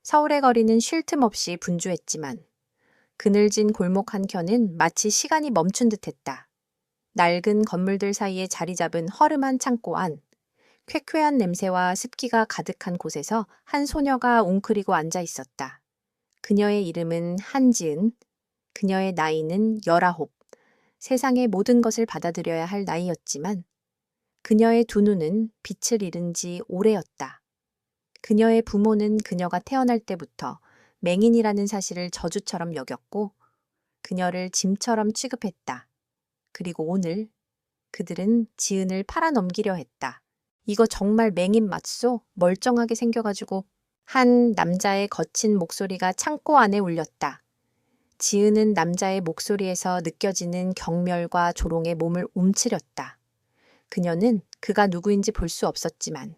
서울의 거리는 쉴 틈 없이 분주했지만 그늘진 골목 한켠은 마치 시간이 멈춘 듯했다. 낡은 건물들 사이에 자리 잡은 허름한 창고 안, 쾌쾌한 냄새와 습기가 가득한 곳에서 한 소녀가 웅크리고 앉아 있었다. 그녀의 이름은 한지은, 그녀의 나이는 19. 세상의 모든 것을 받아들여야 할 나이였지만 그녀의 두 눈은 빛을 잃은 지 오래였다. 그녀의 부모는 그녀가 태어날 때부터 맹인이라는 사실을 저주처럼 여겼고 그녀를 짐처럼 취급했다. 그리고 오늘 그들은 지은을 팔아넘기려 했다. 이거 정말 맹인 맞소? 멀쩡하게 생겨가지고. 한 남자의 거친 목소리가 창고 안에 울렸다. 지은은 남자의 목소리에서 느껴지는 경멸과 조롱에 몸을 움츠렸다. 그녀는 그가 누구인지 볼 수 없었지만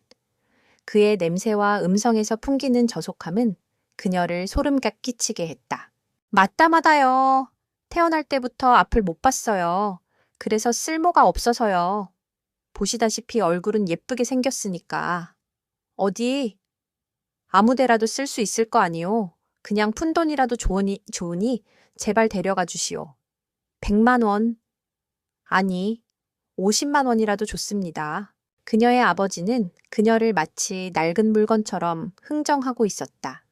그의 냄새와 음성에서 풍기는 저속함은 그녀를 소름 끼치게 했다. 맞다마다요. 태어날 때부터 앞을 못 봤어요. 그래서 쓸모가 없어서요. 보시다시피 얼굴은 예쁘게 생겼으니까. 어디 아무데라도 쓸 수 있을 거 아니오. 그냥 푼돈이라도 좋으니 제발 데려가 주시오. 100만 원. 아니, 50만 원이라도 좋습니다. 그녀의 아버지는 그녀를 마치 낡은 물건처럼 흥정하고 있었다.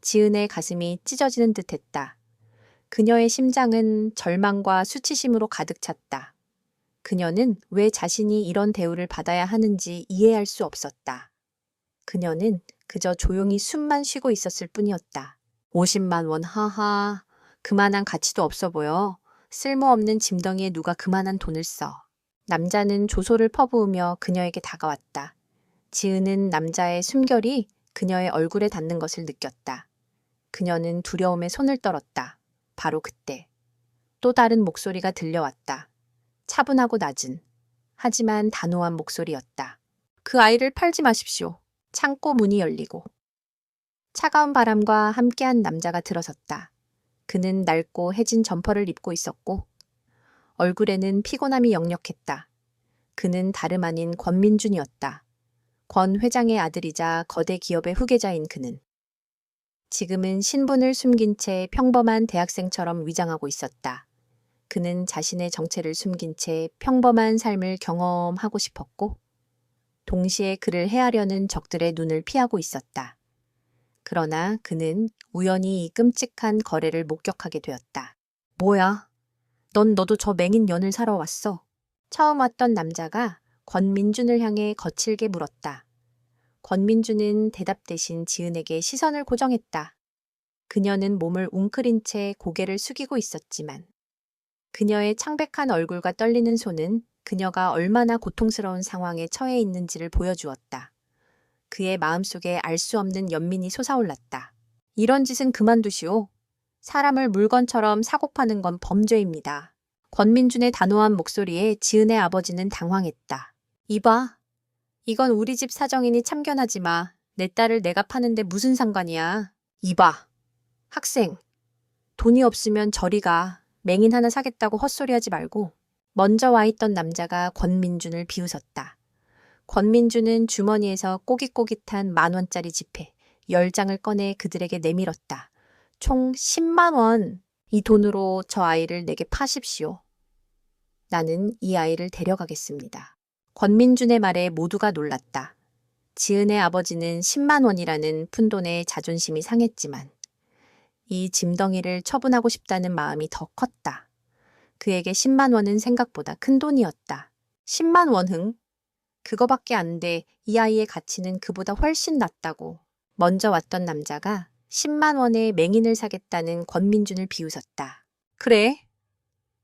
지은의 가슴이 찢어지는 듯했다. 그녀의 심장은 절망과 수치심으로 가득 찼다. 그녀는 왜 자신이 이런 대우를 받아야 하는지 이해할 수 없었다. 그녀는 그저 조용히 숨만 쉬고 있었을 뿐이었다. 50만 원, 하하. 그만한 가치도 없어 보여. 쓸모없는 짐덩이에 누가 그만한 돈을 써. 남자는 조소를 퍼부으며 그녀에게 다가왔다. 지은은 남자의 숨결이 그녀의 얼굴에 닿는 것을 느꼈다. 그녀는 두려움에 손을 떨었다. 바로 그때 또 다른 목소리가 들려왔다. 차분하고 낮은, 하지만 단호한 목소리였다. 그 아이를 팔지 마십시오. 창고 문이 열리고 차가운 바람과 함께한 남자가 들어섰다. 그는 낡고 해진 점퍼를 입고 있었고 얼굴에는 피곤함이 역력했다. 그는 다름 아닌 권민준이었다. 권 회장의 아들이자 거대 기업의 후계자인 그는 지금은 신분을 숨긴 채 평범한 대학생처럼 위장하고 있었다. 그는 자신의 정체를 숨긴 채 평범한 삶을 경험하고 싶었고 동시에 그를 해하려는 적들의 눈을 피하고 있었다. 그러나 그는 우연히 이 끔찍한 거래를 목격하게 되었다. 뭐야? 너도 저 맹인 년을 사러 왔어? 처음 왔던 남자가 권민준을 향해 거칠게 물었다. 권민준은 대답 대신 지은에게 시선을 고정했다. 그녀는 몸을 웅크린 채 고개를 숙이고 있었지만 그녀의 창백한 얼굴과 떨리는 손은 그녀가 얼마나 고통스러운 상황에 처해 있는지를 보여주었다. 그의 마음속에 알 수 없는 연민이 솟아올랐다. 이런 짓은 그만두시오. 사람을 물건처럼 사고 파는 건 범죄입니다. 권민준의 단호한 목소리에 지은의 아버지는 당황했다. 이봐. 이건 우리 집 사정이니 참견하지 마. 내 딸을 내가 파는데 무슨 상관이야. 이봐. 학생. 돈이 없으면 저리 가. 맹인 하나 사겠다고 헛소리하지 말고. 먼저 와 있던 남자가 권민준을 비웃었다. 권민준은 주머니에서 꼬깃꼬깃한 10,000원짜리 지폐 10장을 꺼내 그들에게 내밀었다. 총 10만 원. 이 돈으로 저 아이를 내게 파십시오. 나는 이 아이를 데려가겠습니다. 권민준의 말에 모두가 놀랐다. 지은의 아버지는 10만 원이라는 푼돈에 자존심이 상했지만 이 짐덩이를 처분하고 싶다는 마음이 더 컸다. 그에게 10만 원은 생각보다 큰 돈이었다. 10만 원 흥? 그거밖에 안 돼. 이 아이의 가치는 그보다 훨씬 낮다고. 먼저 왔던 남자가 10만 원에 맹인을 사겠다는 권민준을 비웃었다. 그래,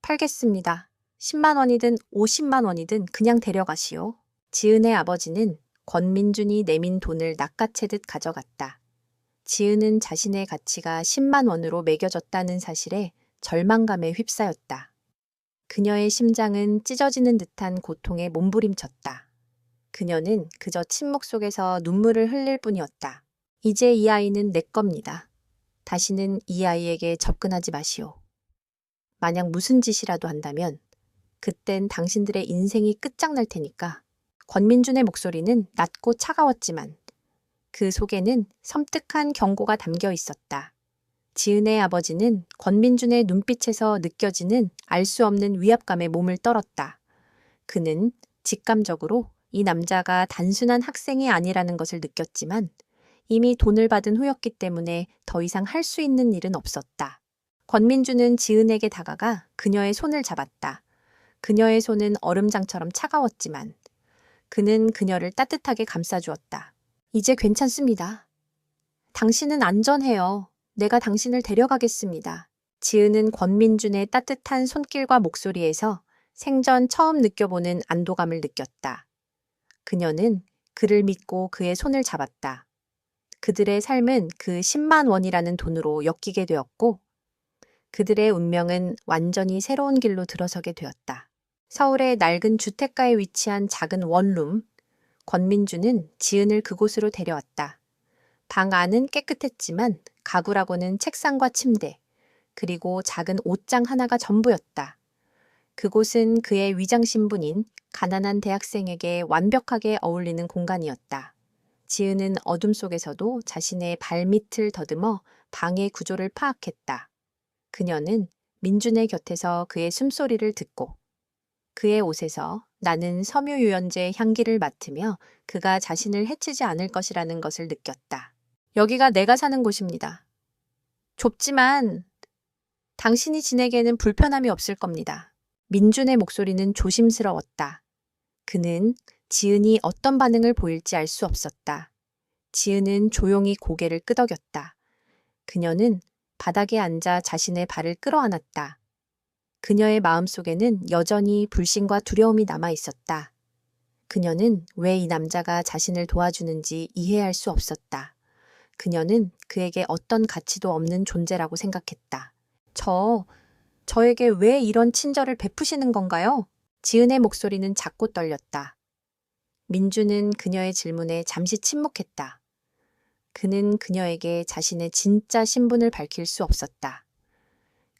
팔겠습니다. 10만 원이든 50만 원이든 그냥 데려가시오. 지은의 아버지는 권민준이 내민 돈을 낚아채듯 가져갔다. 지은은 자신의 가치가 10만 원으로 매겨졌다는 사실에 절망감에 휩싸였다. 그녀의 심장은 찢어지는 듯한 고통에 몸부림쳤다. 그녀는 그저 침묵 속에서 눈물을 흘릴 뿐이었다. 이제 이 아이는 내 겁니다. 다시는 이 아이에게 접근하지 마시오. 만약 무슨 짓이라도 한다면 그땐 당신들의 인생이 끝장날 테니까. 권민준의 목소리는 낮고 차가웠지만 그 속에는 섬뜩한 경고가 담겨 있었다. 지은의 아버지는 권민준의 눈빛에서 느껴지는 알 수 없는 위압감에 몸을 떨었다. 그는 직감적으로 이 남자가 단순한 학생이 아니라는 것을 느꼈지만 이미 돈을 받은 후였기 때문에 더 이상 할 수 있는 일은 없었다. 권민주는 지은에게 다가가 그녀의 손을 잡았다. 그녀의 손은 얼음장처럼 차가웠지만 그는 그녀를 따뜻하게 감싸주었다. 이제 괜찮습니다. 당신은 안전해요. 내가 당신을 데려가겠습니다. 지은은 권민준의 따뜻한 손길과 목소리에서 생전 처음 느껴보는 안도감을 느꼈다. 그녀는 그를 믿고 그의 손을 잡았다. 그들의 삶은 그 10만 원이라는 돈으로 엮이게 되었고 그들의 운명은 완전히 새로운 길로 들어서게 되었다. 서울의 낡은 주택가에 위치한 작은 원룸. 권민주는 지은을 그곳으로 데려왔다. 방 안은 깨끗했지만 가구라고는 책상과 침대, 그리고 작은 옷장 하나가 전부였다. 그곳은 그의 위장 신분인 가난한 대학생에게 완벽하게 어울리는 공간이었다. 지은은 어둠 속에서도 자신의 발밑을 더듬어 방의 구조를 파악했다. 그녀는 민준의 곁에서 그의 숨소리를 듣고 그의 옷에서 나는 섬유유연제 향기를 맡으며 그가 자신을 해치지 않을 것이라는 것을 느꼈다. 여기가 내가 사는 곳입니다. 좁지만 당신이 지내기에는 불편함이 없을 겁니다. 민준의 목소리는 조심스러웠다. 그는 지은이 어떤 반응을 보일지 알 수 없었다. 지은은 조용히 고개를 끄덕였다. 그녀는 바닥에 앉아 자신의 발을 끌어안았다. 그녀의 마음속에는 여전히 불신과 두려움이 남아 있었다. 그녀는 왜 이 남자가 자신을 도와주는지 이해할 수 없었다. 그녀는 그에게 어떤 가치도 없는 존재라고 생각했다. 저에게 왜 이런 친절을 베푸시는 건가요? 지은의 목소리는 작고 떨렸다. 민주는 그녀의 질문에 잠시 침묵했다. 그는 그녀에게 자신의 진짜 신분을 밝힐 수 없었다.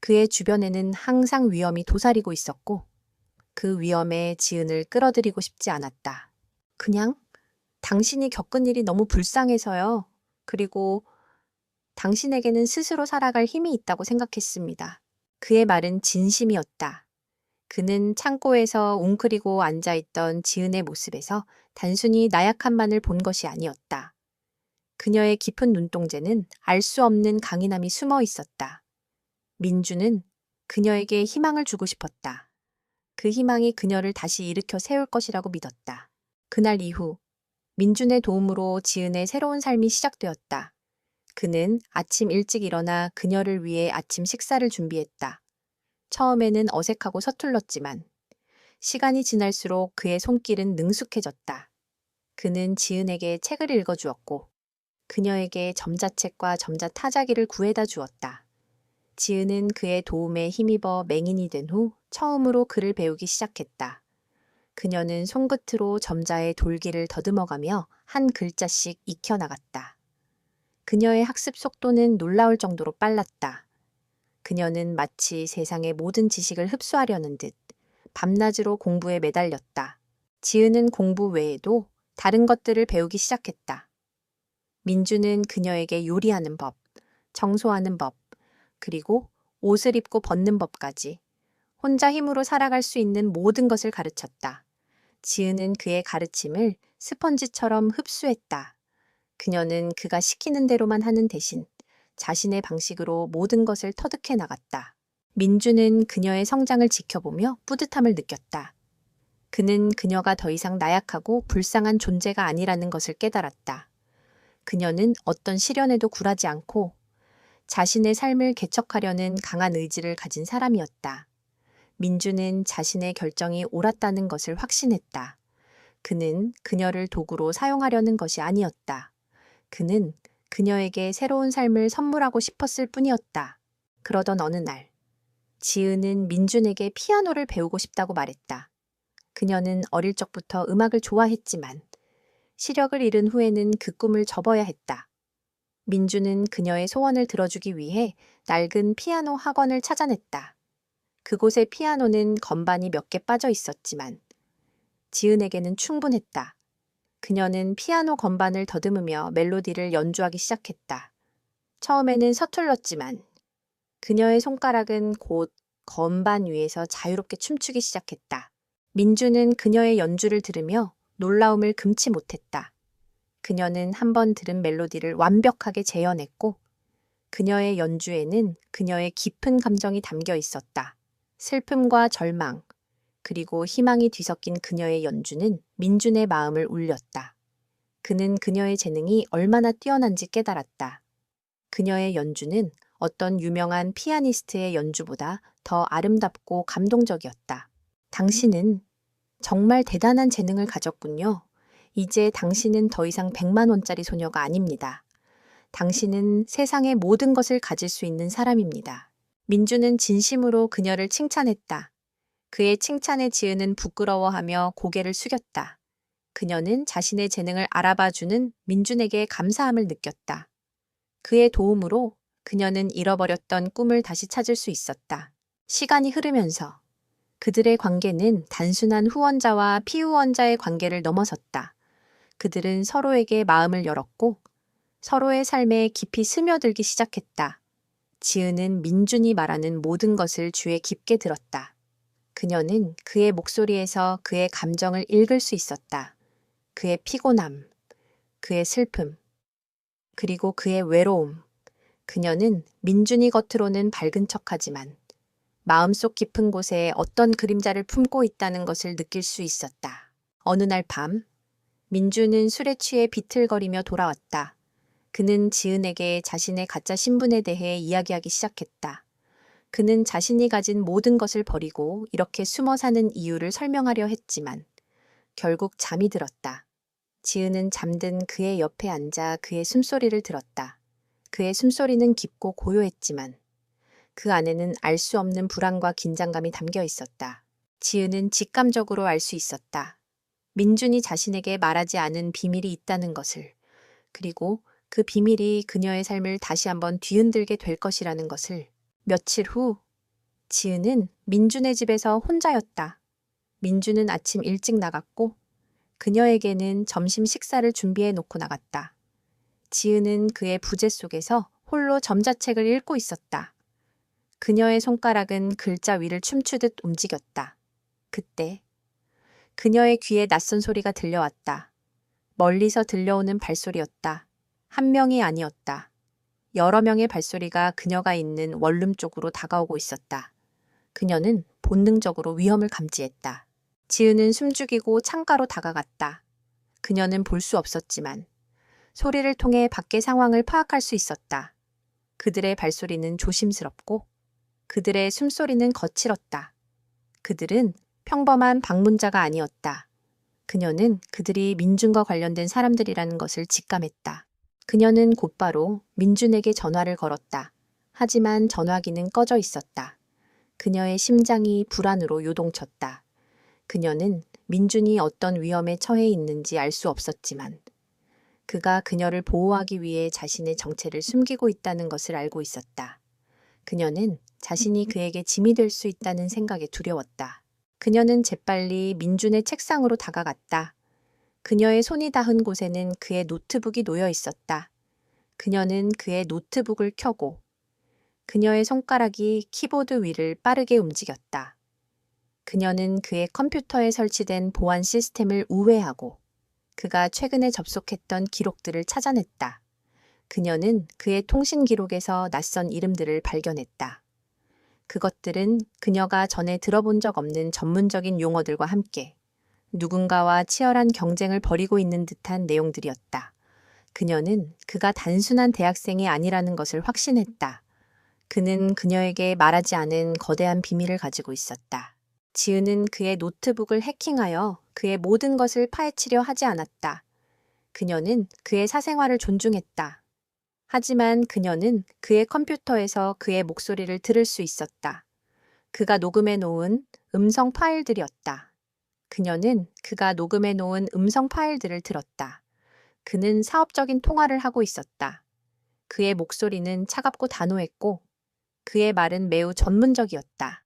그의 주변에는 항상 위험이 도사리고 있었고 그 위험에 지은을 끌어들이고 싶지 않았다. 그냥 당신이 겪은 일이 너무 불쌍해서요. 그리고 당신에게는 스스로 살아갈 힘이 있다고 생각했습니다. 그의 말은 진심이었다. 그는 창고에서 웅크리고 앉아있던 지은의 모습에서 단순히 나약함만을 본 것이 아니었다. 그녀의 깊은 눈동자는 알 수 없는 강인함이 숨어 있었다. 민주는 그녀에게 희망을 주고 싶었다. 그 희망이 그녀를 다시 일으켜 세울 것이라고 믿었다. 그날 이후 민준의 도움으로 지은의 새로운 삶이 시작되었다. 그는 아침 일찍 일어나 그녀를 위해 아침 식사를 준비했다. 처음에는 어색하고 서툴렀지만 시간이 지날수록 그의 손길은 능숙해졌다. 그는 지은에게 책을 읽어주었고 그녀에게 점자책과 점자타자기를 구해다 주었다. 지은은 그의 도움에 힘입어 맹인이 된 후 처음으로 글을 배우기 시작했다. 그녀는 손끝으로 점자의 돌기를 더듬어가며 한 글자씩 익혀나갔다. 그녀의 학습 속도는 놀라울 정도로 빨랐다. 그녀는 마치 세상의 모든 지식을 흡수하려는 듯 밤낮으로 공부에 매달렸다. 지은은 공부 외에도 다른 것들을 배우기 시작했다. 민주는 그녀에게 요리하는 법, 청소하는 법, 그리고 옷을 입고 벗는 법까지 혼자 힘으로 살아갈 수 있는 모든 것을 가르쳤다. 지은은 그의 가르침을 스펀지처럼 흡수했다. 그녀는 그가 시키는 대로만 하는 대신 자신의 방식으로 모든 것을 터득해 나갔다. 민주는 그녀의 성장을 지켜보며 뿌듯함을 느꼈다. 그는 그녀가 더 이상 나약하고 불쌍한 존재가 아니라는 것을 깨달았다. 그녀는 어떤 시련에도 굴하지 않고 자신의 삶을 개척하려는 강한 의지를 가진 사람이었다. 민주는 자신의 결정이 옳았다는 것을 확신했다. 그는 그녀를 도구로 사용하려는 것이 아니었다. 그는 그녀에게 새로운 삶을 선물하고 싶었을 뿐이었다. 그러던 어느 날, 지은은 민준에게 피아노를 배우고 싶다고 말했다. 그녀는 어릴 적부터 음악을 좋아했지만 시력을 잃은 후에는 그 꿈을 접어야 했다. 민주는 그녀의 소원을 들어주기 위해 낡은 피아노 학원을 찾아냈다. 그곳의 피아노는 건반이 몇 개 빠져 있었지만 지은에게는 충분했다. 그녀는 피아노 건반을 더듬으며 멜로디를 연주하기 시작했다. 처음에는 서툴렀지만 그녀의 손가락은 곧 건반 위에서 자유롭게 춤추기 시작했다. 민주는 그녀의 연주를 들으며 놀라움을 금치 못했다. 그녀는 한 번 들은 멜로디를 완벽하게 재현했고 그녀의 연주에는 그녀의 깊은 감정이 담겨 있었다. 슬픔과 절망, 그리고 희망이 뒤섞인 그녀의 연주는 민준의 마음을 울렸다. 그는 그녀의 재능이 얼마나 뛰어난지 깨달았다. 그녀의 연주는 어떤 유명한 피아니스트의 연주보다 더 아름답고 감동적이었다. 당신은 정말 대단한 재능을 가졌군요. 이제 당신은 더 이상 100만 원짜리 소녀가 아닙니다. 당신은 세상의 모든 것을 가질 수 있는 사람입니다. 민주는 진심으로 그녀를 칭찬했다. 그의 칭찬에 지은은 부끄러워하며 고개를 숙였다. 그녀는 자신의 재능을 알아봐주는 민준에게 감사함을 느꼈다. 그의 도움으로 그녀는 잃어버렸던 꿈을 다시 찾을 수 있었다. 시간이 흐르면서 그들의 관계는 단순한 후원자와 피후원자의 관계를 넘어섰다. 그들은 서로에게 마음을 열었고 서로의 삶에 깊이 스며들기 시작했다. 지은은 민준이 말하는 모든 것을 귀에 깊게 들었다. 그녀는 그의 목소리에서 그의 감정을 읽을 수 있었다. 그의 피곤함, 그의 슬픔, 그리고 그의 외로움. 그녀는 민준이 겉으로는 밝은 척하지만 마음속 깊은 곳에 어떤 그림자를 품고 있다는 것을 느낄 수 있었다. 어느 날 밤, 민준은 술에 취해 비틀거리며 돌아왔다. 그는 지은에게 자신의 가짜 신분에 대해 이야기하기 시작했다. 그는 자신이 가진 모든 것을 버리고 이렇게 숨어 사는 이유를 설명하려 했지만 결국 잠이 들었다. 지은은 잠든 그의 옆에 앉아 그의 숨소리를 들었다. 그의 숨소리는 깊고 고요했지만 그 안에는 알 수 없는 불안과 긴장감이 담겨 있었다. 지은은 직감적으로 알 수 있었다. 민준이 자신에게 말하지 않은 비밀이 있다는 것을, 그리고 그 비밀이 그녀의 삶을 다시 한번 뒤흔들게 될 것이라는 것을. 며칠 후, 지은은 민준의 집에서 혼자였다. 민준은 아침 일찍 나갔고 그녀에게는 점심 식사를 준비해 놓고 나갔다. 지은은 그의 부재 속에서 홀로 점자책을 읽고 있었다. 그녀의 손가락은 글자 위를 춤추듯 움직였다. 그때 그녀의 귀에 낯선 소리가 들려왔다. 멀리서 들려오는 발소리였다. 한 명이 아니었다. 여러 명의 발소리가 그녀가 있는 원룸 쪽으로 다가오고 있었다. 그녀는 본능적으로 위험을 감지했다. 지은은 숨죽이고 창가로 다가갔다. 그녀는 볼 수 없었지만 소리를 통해 밖의 상황을 파악할 수 있었다. 그들의 발소리는 조심스럽고 그들의 숨소리는 거칠었다. 그들은 평범한 방문자가 아니었다. 그녀는 그들이 민준과 관련된 사람들이라는 것을 직감했다. 그녀는 곧바로 민준에게 전화를 걸었다. 하지만 전화기는 꺼져 있었다. 그녀의 심장이 불안으로 요동쳤다. 그녀는 민준이 어떤 위험에 처해 있는지 알 수 없었지만 그가 그녀를 보호하기 위해 자신의 정체를 숨기고 있다는 것을 알고 있었다. 그녀는 자신이 그에게 짐이 될 수 있다는 생각에 두려웠다. 그녀는 재빨리 민준의 책상으로 다가갔다. 그녀의 손이 닿은 곳에는 그의 노트북이 놓여 있었다. 그녀는 그의 노트북을 켜고 그녀의 손가락이 키보드 위를 빠르게 움직였다. 그녀는 그의 컴퓨터에 설치된 보안 시스템을 우회하고 그가 최근에 접속했던 기록들을 찾아냈다. 그녀는 그의 통신 기록에서 낯선 이름들을 발견했다. 그것들은 그녀가 전에 들어본 적 없는 전문적인 용어들과 함께 누군가와 치열한 경쟁을 벌이고 있는 듯한 내용들이었다. 그녀는 그가 단순한 대학생이 아니라는 것을 확신했다. 그는 그녀에게 말하지 않은 거대한 비밀을 가지고 있었다. 지은은 그의 노트북을 해킹하여 그의 모든 것을 파헤치려 하지 않았다. 그녀는 그의 사생활을 존중했다. 하지만 그녀는 그의 컴퓨터에서 그의 목소리를 들을 수 있었다. 그가 녹음해 놓은 음성 파일들이었다. 그녀는 그가 녹음해 놓은 음성 파일들을 들었다. 그는 사업적인 통화를 하고 있었다. 그의 목소리는 차갑고 단호했고 그의 말은 매우 전문적이었다.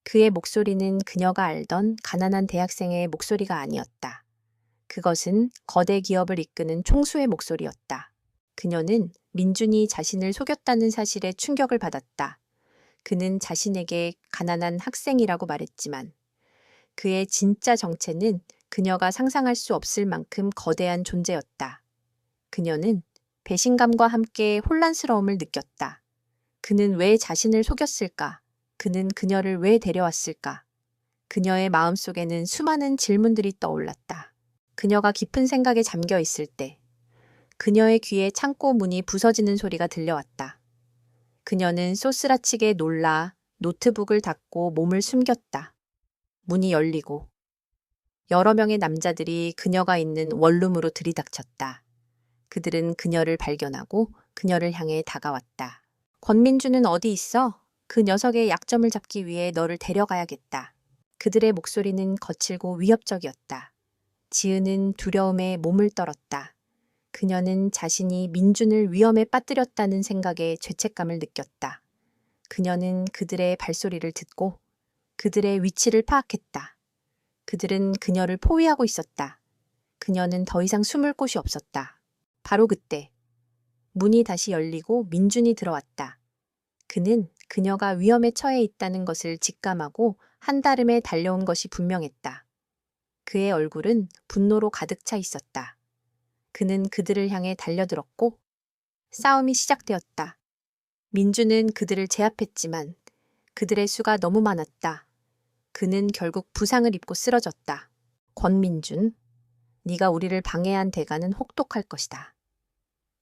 그의 목소리는 그녀가 알던 가난한 대학생의 목소리가 아니었다. 그것은 거대 기업을 이끄는 총수의 목소리였다. 그녀는 민준이 자신을 속였다는 사실에 충격을 받았다. 그는 자신에게 가난한 학생이라고 말했지만 그의 진짜 정체는 그녀가 상상할 수 없을 만큼 거대한 존재였다. 그녀는 배신감과 함께 혼란스러움을 느꼈다. 그는 왜 자신을 속였을까? 그는 그녀를 왜 데려왔을까? 그녀의 마음속에는 수많은 질문들이 떠올랐다. 그녀가 깊은 생각에 잠겨 있을 때 그녀의 귀에 창고 문이 부서지는 소리가 들려왔다. 그녀는 소스라치게 놀라 노트북을 닫고 몸을 숨겼다. 문이 열리고 여러 명의 남자들이 그녀가 있는 원룸으로 들이닥쳤다. 그들은 그녀를 발견하고 그녀를 향해 다가왔다. 권민주는 어디 있어? 그 녀석의 약점을 잡기 위해 너를 데려가야겠다. 그들의 목소리는 거칠고 위협적이었다. 지은은 두려움에 몸을 떨었다. 그녀는 자신이 민준을 위험에 빠뜨렸다는 생각에 죄책감을 느꼈다. 그녀는 그들의 발소리를 듣고 그들의 위치를 파악했다. 그들은 그녀를 포위하고 있었다. 그녀는 더 이상 숨을 곳이 없었다. 바로 그때 문이 다시 열리고 민준이 들어왔다. 그는 그녀가 위험에 처해 있다는 것을 직감하고 한달음에 달려온 것이 분명했다. 그의 얼굴은 분노로 가득 차 있었다. 그는 그들을 향해 달려들었고 싸움이 시작되었다. 민준은 그들을 제압했지만 그들의 수가 너무 많았다. 그는 결국 부상을 입고 쓰러졌다. 권민준, 네가 우리를 방해한 대가는 혹독할 것이다.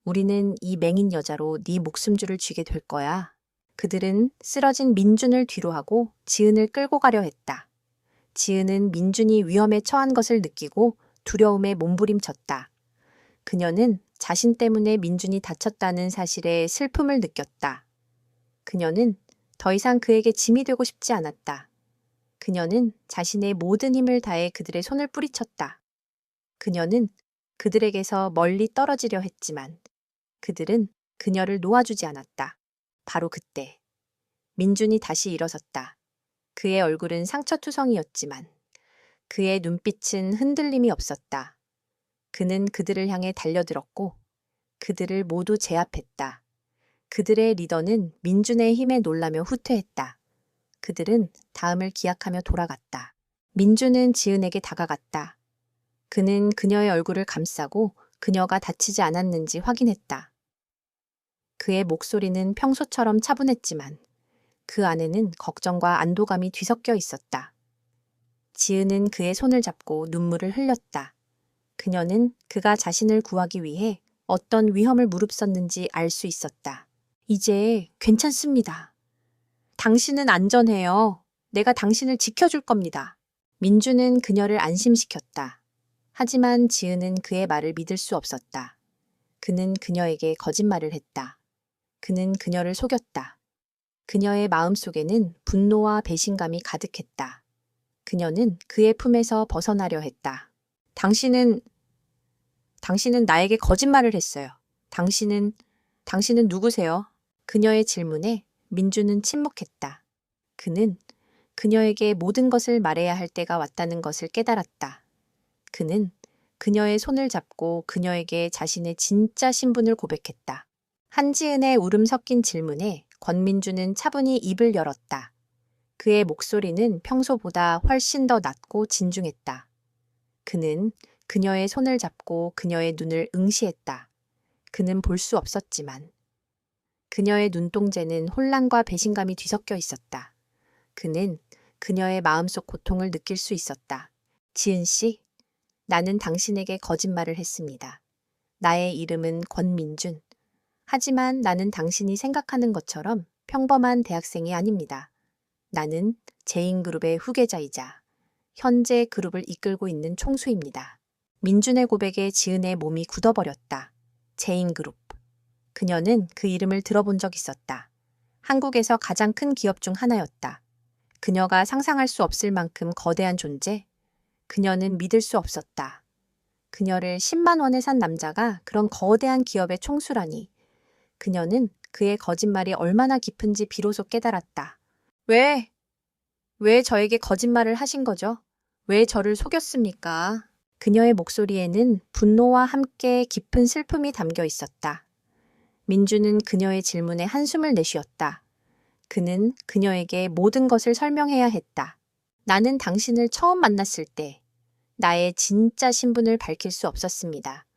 우리는 이 맹인 여자로 네 목숨줄을 쥐게 될 거야. 그들은 쓰러진 민준을 뒤로하고 지은을 끌고 가려 했다. 지은은 민준이 위험에 처한 것을 느끼고 두려움에 몸부림쳤다. 그녀는 자신 때문에 민준이 다쳤다는 사실에 슬픔을 느꼈다. 그녀는 더 이상 그에게 짐이 되고 싶지 않았다. 그녀는 자신의 모든 힘을 다해 그들의 손을 뿌리쳤다. 그녀는 그들에게서 멀리 떨어지려 했지만 그들은 그녀를 놓아주지 않았다. 바로 그때 민준이 다시 일어섰다. 그의 얼굴은 상처투성이었지만 그의 눈빛은 흔들림이 없었다. 그는 그들을 향해 달려들었고 그들을 모두 제압했다. 그들의 리더는 민준의 힘에 놀라며 후퇴했다. 그들은 다음을 기약하며 돌아갔다. 민준은 지은에게 다가갔다. 그는 그녀의 얼굴을 감싸고 그녀가 다치지 않았는지 확인했다. 그의 목소리는 평소처럼 차분했지만 그 안에는 걱정과 안도감이 뒤섞여 있었다. 지은은 그의 손을 잡고 눈물을 흘렸다. 그녀는 그가 자신을 구하기 위해 어떤 위험을 무릅썼는지 알 수 있었다. 이제 괜찮습니다. 당신은 안전해요. 내가 당신을 지켜줄 겁니다. 민주는 그녀를 안심시켰다. 하지만 지은은 그의 말을 믿을 수 없었다. 그는 그녀에게 거짓말을 했다. 그는 그녀를 속였다. 그녀의 마음속에는 분노와 배신감이 가득했다. 그녀는 그의 품에서 벗어나려 했다. 당신은 나에게 거짓말을 했어요. 당신은 누구세요? 그녀의 질문에 민주는 침묵했다. 그는 그녀에게 모든 것을 말해야 할 때가 왔다는 것을 깨달았다. 그는 그녀의 손을 잡고 그녀에게 자신의 진짜 신분을 고백했다. 한지은의 울음 섞인 질문에 권민주는 차분히 입을 열었다. 그의 목소리는 평소보다 훨씬 더 낮고 진중했다. 그는 그녀의 손을 잡고 그녀의 눈을 응시했다. 그는 볼 수 없었지만 그녀의 눈동자는 혼란과 배신감이 뒤섞여 있었다. 그는 그녀의 마음속 고통을 느낄 수 있었다. 지은 씨, 나는 당신에게 거짓말을 했습니다. 나의 이름은 권민준. 하지만 나는 당신이 생각하는 것처럼 평범한 대학생이 아닙니다. 나는 제인그룹의 후계자이자 현재 그룹을 이끌고 있는 총수입니다. 민준의 고백에 지은의 몸이 굳어버렸다. 제인그룹. 그녀는 그 이름을 들어본 적 있었다. 한국에서 가장 큰 기업 중 하나였다. 그녀가 상상할 수 없을 만큼 거대한 존재. 그녀는 믿을 수 없었다. 그녀를 10만 원에 산 남자가 그런 거대한 기업의 총수라니. 그녀는 그의 거짓말이 얼마나 깊은지 비로소 깨달았다. 왜 저에게 거짓말을 하신 거죠? 왜 저를 속였습니까? 그녀의 목소리에는 분노와 함께 깊은 슬픔이 담겨 있었다. 민주는 그녀의 질문에 한숨을 내쉬었다. 그는 그녀에게 모든 것을 설명해야 했다. 나는 당신을 처음 만났을 때 나의 진짜 신분을 밝힐 수 없었습니다.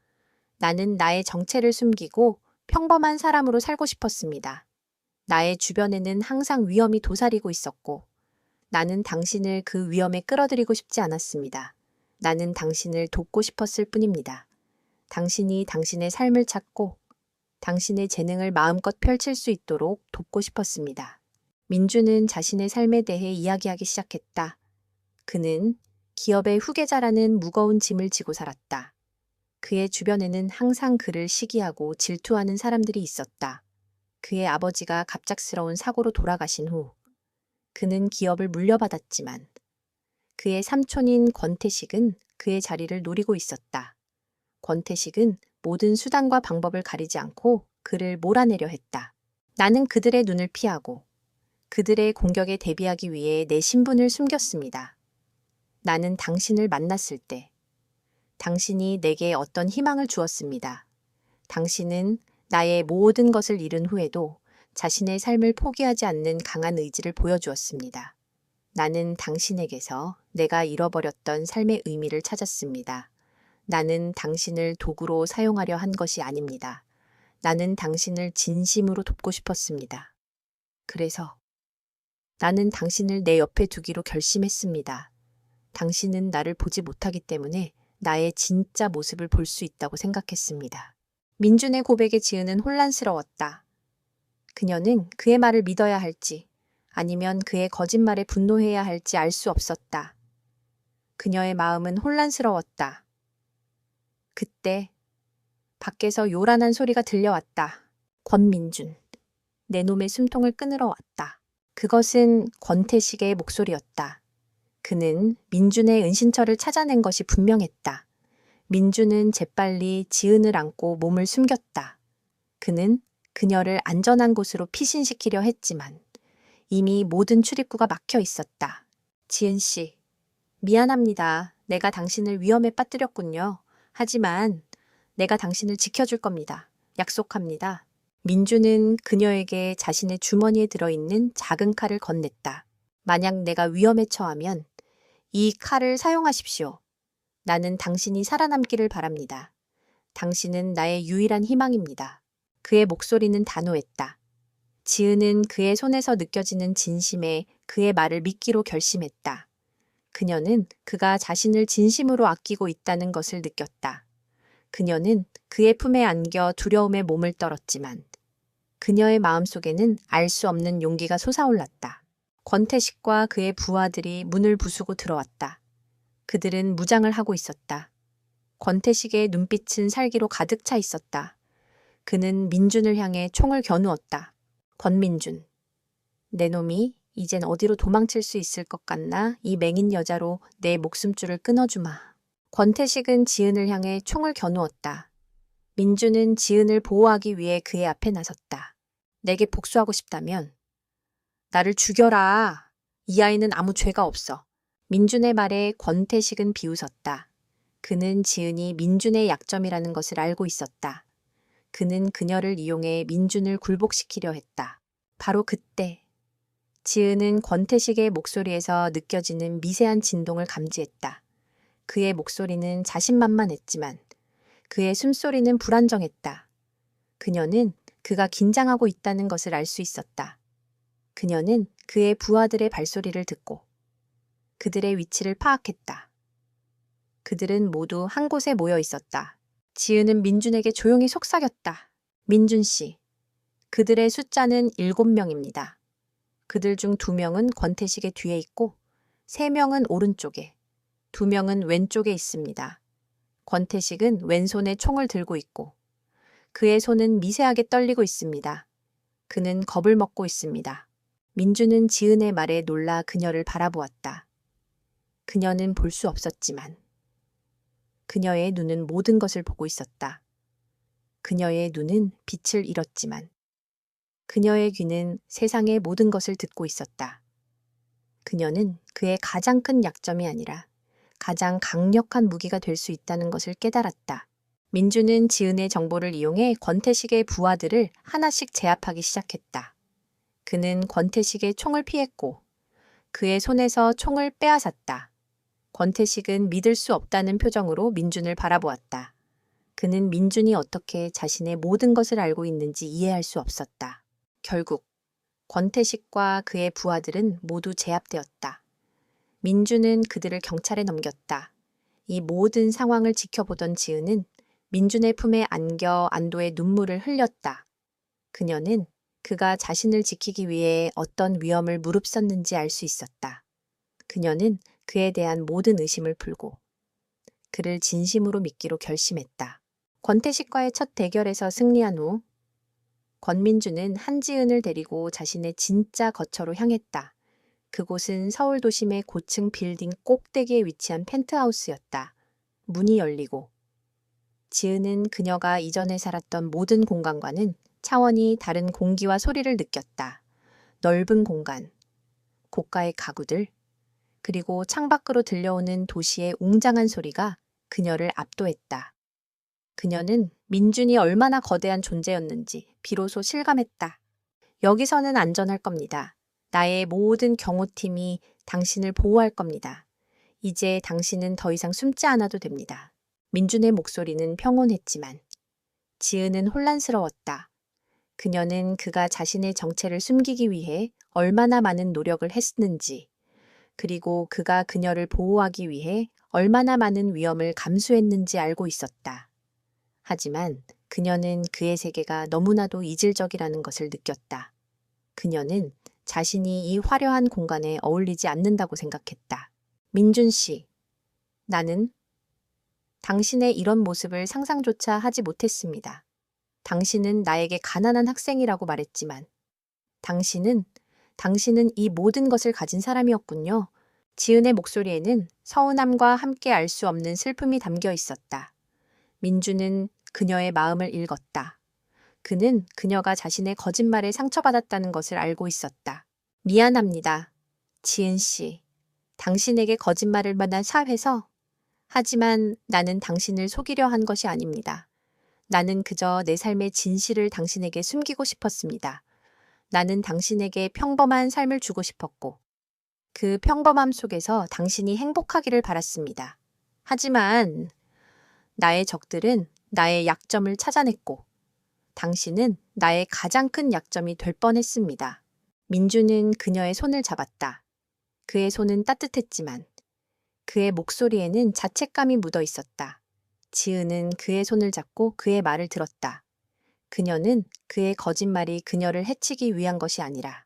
나는 나의 정체를 숨기고 평범한 사람으로 살고 싶었습니다. 나의 주변에는 항상 위험이 도사리고 있었고 나는 당신을 그 위험에 끌어들이고 싶지 않았습니다. 나는 당신을 돕고 싶었을 뿐입니다. 당신이 당신의 삶을 찾고 당신의 재능을 마음껏 펼칠 수 있도록 돕고 싶었습니다. 민주는 자신의 삶에 대해 이야기하기 시작했다. 그는 기업의 후계자라는 무거운 짐을 지고 살았다. 그의 주변에는 항상 그를 시기하고 질투하는 사람들이 있었다. 그의 아버지가 갑작스러운 사고로 돌아가신 후 그는 기업을 물려받았지만 그의 삼촌인 권태식은 그의 자리를 노리고 있었다. 권태식은 모든 수단과 방법을 가리지 않고 그를 몰아내려 했다. 나는 그들의 눈을 피하고 그들의 공격에 대비하기 위해 내 신분을 숨겼습니다. 나는 당신을 만났을 때 당신이 내게 어떤 희망을 주었습니다. 당신은 나의 모든 것을 잃은 후에도 자신의 삶을 포기하지 않는 강한 의지를 보여주었습니다. 나는 당신에게서 내가 잃어버렸던 삶의 의미를 찾았습니다. 나는 당신을 도구로 사용하려 한 것이 아닙니다. 나는 당신을 진심으로 돕고 싶었습니다. 그래서 나는 당신을 내 옆에 두기로 결심했습니다. 당신은 나를 보지 못하기 때문에 나의 진짜 모습을 볼 수 있다고 생각했습니다. 민준의 고백에 지은은 혼란스러웠다. 그녀는 그의 말을 믿어야 할지 아니면 그의 거짓말에 분노해야 할지 알 수 없었다. 그녀의 마음은 혼란스러웠다. 그때 밖에서 요란한 소리가 들려왔다. 권민준, 내 놈의 숨통을 끊으러 왔다. 그것은 권태식의 목소리였다. 그는 민준의 은신처를 찾아낸 것이 분명했다. 민준은 재빨리 지은을 안고 몸을 숨겼다. 그는 그녀를 안전한 곳으로 피신시키려 했지만 이미 모든 출입구가 막혀 있었다. 지은 씨, 미안합니다. 내가 당신을 위험에 빠뜨렸군요. 하지만 내가 당신을 지켜줄 겁니다. 약속합니다. 민주는 그녀에게 자신의 주머니에 들어있는 작은 칼을 건넸다. 만약 내가 위험에 처하면 이 칼을 사용하십시오. 나는 당신이 살아남기를 바랍니다. 당신은 나의 유일한 희망입니다. 그의 목소리는 단호했다. 지은은 그의 손에서 느껴지는 진심에 그의 말을 믿기로 결심했다. 그녀는 그가 자신을 진심으로 아끼고 있다는 것을 느꼈다. 그녀는 그의 품에 안겨 두려움에 몸을 떨었지만 그녀의 마음속에는 알 수 없는 용기가 솟아올랐다. 권태식과 그의 부하들이 문을 부수고 들어왔다. 그들은 무장을 하고 있었다. 권태식의 눈빛은 살기로 가득 차 있었다. 그는 민준을 향해 총을 겨누었다. 권민준, 내 놈이 이젠 어디로 도망칠 수 있을 것 같나? 이 맹인 여자로 내 목숨줄을 끊어주마. 권태식은 지은을 향해 총을 겨누었다. 민준은 지은을 보호하기 위해 그의 앞에 나섰다. 내게 복수하고 싶다면 나를 죽여라. 이 아이는 아무 죄가 없어. 민준의 말에 권태식은 비웃었다. 그는 지은이 민준의 약점이라는 것을 알고 있었다. 그는 그녀를 이용해 민준을 굴복시키려 했다. 바로 그때 지은은 권태식의 목소리에서 느껴지는 미세한 진동을 감지했다. 그의 목소리는 자신만만했지만 그의 숨소리는 불안정했다. 그녀는 그가 긴장하고 있다는 것을 알 수 있었다. 그녀는 그의 부하들의 발소리를 듣고 그들의 위치를 파악했다. 그들은 모두 한 곳에 모여 있었다. 지은은 민준에게 조용히 속삭였다. 민준 씨, 그들의 숫자는 7명입니다. 그들 중 2명은 권태식의 뒤에 있고 3명은 오른쪽에, 2명은 왼쪽에 있습니다. 권태식은 왼손에 총을 들고 있고 그의 손은 미세하게 떨리고 있습니다. 그는 겁을 먹고 있습니다. 민주는 지은의 말에 놀라 그녀를 바라보았다. 그녀는 볼 수 없었지만 그녀의 눈은 모든 것을 보고 있었다. 그녀의 눈은 빛을 잃었지만 그녀의 귀는 세상의 모든 것을 듣고 있었다. 그녀는 그의 가장 큰 약점이 아니라 가장 강력한 무기가 될 수 있다는 것을 깨달았다. 민주는 지은의 정보를 이용해 권태식의 부하들을 하나씩 제압하기 시작했다. 그는 권태식의 총을 피했고 그의 손에서 총을 빼앗았다. 권태식은 믿을 수 없다는 표정으로 민준을 바라보았다. 그는 민준이 어떻게 자신의 모든 것을 알고 있는지 이해할 수 없었다. 결국 권태식과 그의 부하들은 모두 제압되었다. 민준은 그들을 경찰에 넘겼다. 이 모든 상황을 지켜보던 지은은 민준의 품에 안겨 안도의 눈물을 흘렸다. 그녀는 그가 자신을 지키기 위해 어떤 위험을 무릅썼는지 알 수 있었다. 그녀는 그에 대한 모든 의심을 풀고 그를 진심으로 믿기로 결심했다. 권태식과의 첫 대결에서 승리한 후 권민주는 한지은을 데리고 자신의 진짜 거처로 향했다. 그곳은 서울 도심의 고층 빌딩 꼭대기에 위치한 펜트하우스였다. 문이 열리고 지은은 그녀가 이전에 살았던 모든 공간과는 차원이 다른 공기와 소리를 느꼈다. 넓은 공간, 고가의 가구들, 그리고 창밖으로 들려오는 도시의 웅장한 소리가 그녀를 압도했다. 그녀는 민준이 얼마나 거대한 존재였는지 비로소 실감했다. 여기서는 안전할 겁니다. 나의 모든 경호팀이 당신을 보호할 겁니다. 이제 당신은 더 이상 숨지 않아도 됩니다. 민준의 목소리는 평온했지만 지은은 혼란스러웠다. 그녀는 그가 자신의 정체를 숨기기 위해 얼마나 많은 노력을 했는지, 그리고 그가 그녀를 보호하기 위해 얼마나 많은 위험을 감수했는지 알고 있었다. 하지만 그녀는 그의 세계가 너무나도 이질적이라는 것을 느꼈다. 그녀는 자신이 이 화려한 공간에 어울리지 않는다고 생각했다. 민준 씨, 나는 당신의 이런 모습을 상상조차 하지 못했습니다. 당신은 나에게 가난한 학생이라고 말했지만 당신은 이 모든 것을 가진 사람이었군요. 지은의 목소리에는 서운함과 함께 알 수 없는 슬픔이 담겨 있었다. 민주는 그녀의 마음을 읽었다. 그는 그녀가 자신의 거짓말에 상처받았다는 것을 알고 있었다. 미안합니다. 지은 씨. 당신에게 거짓말을 만난 사회서. 하지만 나는 당신을 속이려 한 것이 아닙니다. 나는 그저 내 삶의 진실을 당신에게 숨기고 싶었습니다. 나는 당신에게 평범한 삶을 주고 싶었고 그 평범함 속에서 당신이 행복하기를 바랐습니다. 하지만 나의 적들은 나의 약점을 찾아냈고 당신은 나의 가장 큰 약점이 될 뻔했습니다. 민주는 그녀의 손을 잡았다. 그의 손은 따뜻했지만 그의 목소리에는 자책감이 묻어 있었다. 지은은 그의 손을 잡고 그의 말을 들었다. 그녀는 그의 거짓말이 그녀를 해치기 위한 것이 아니라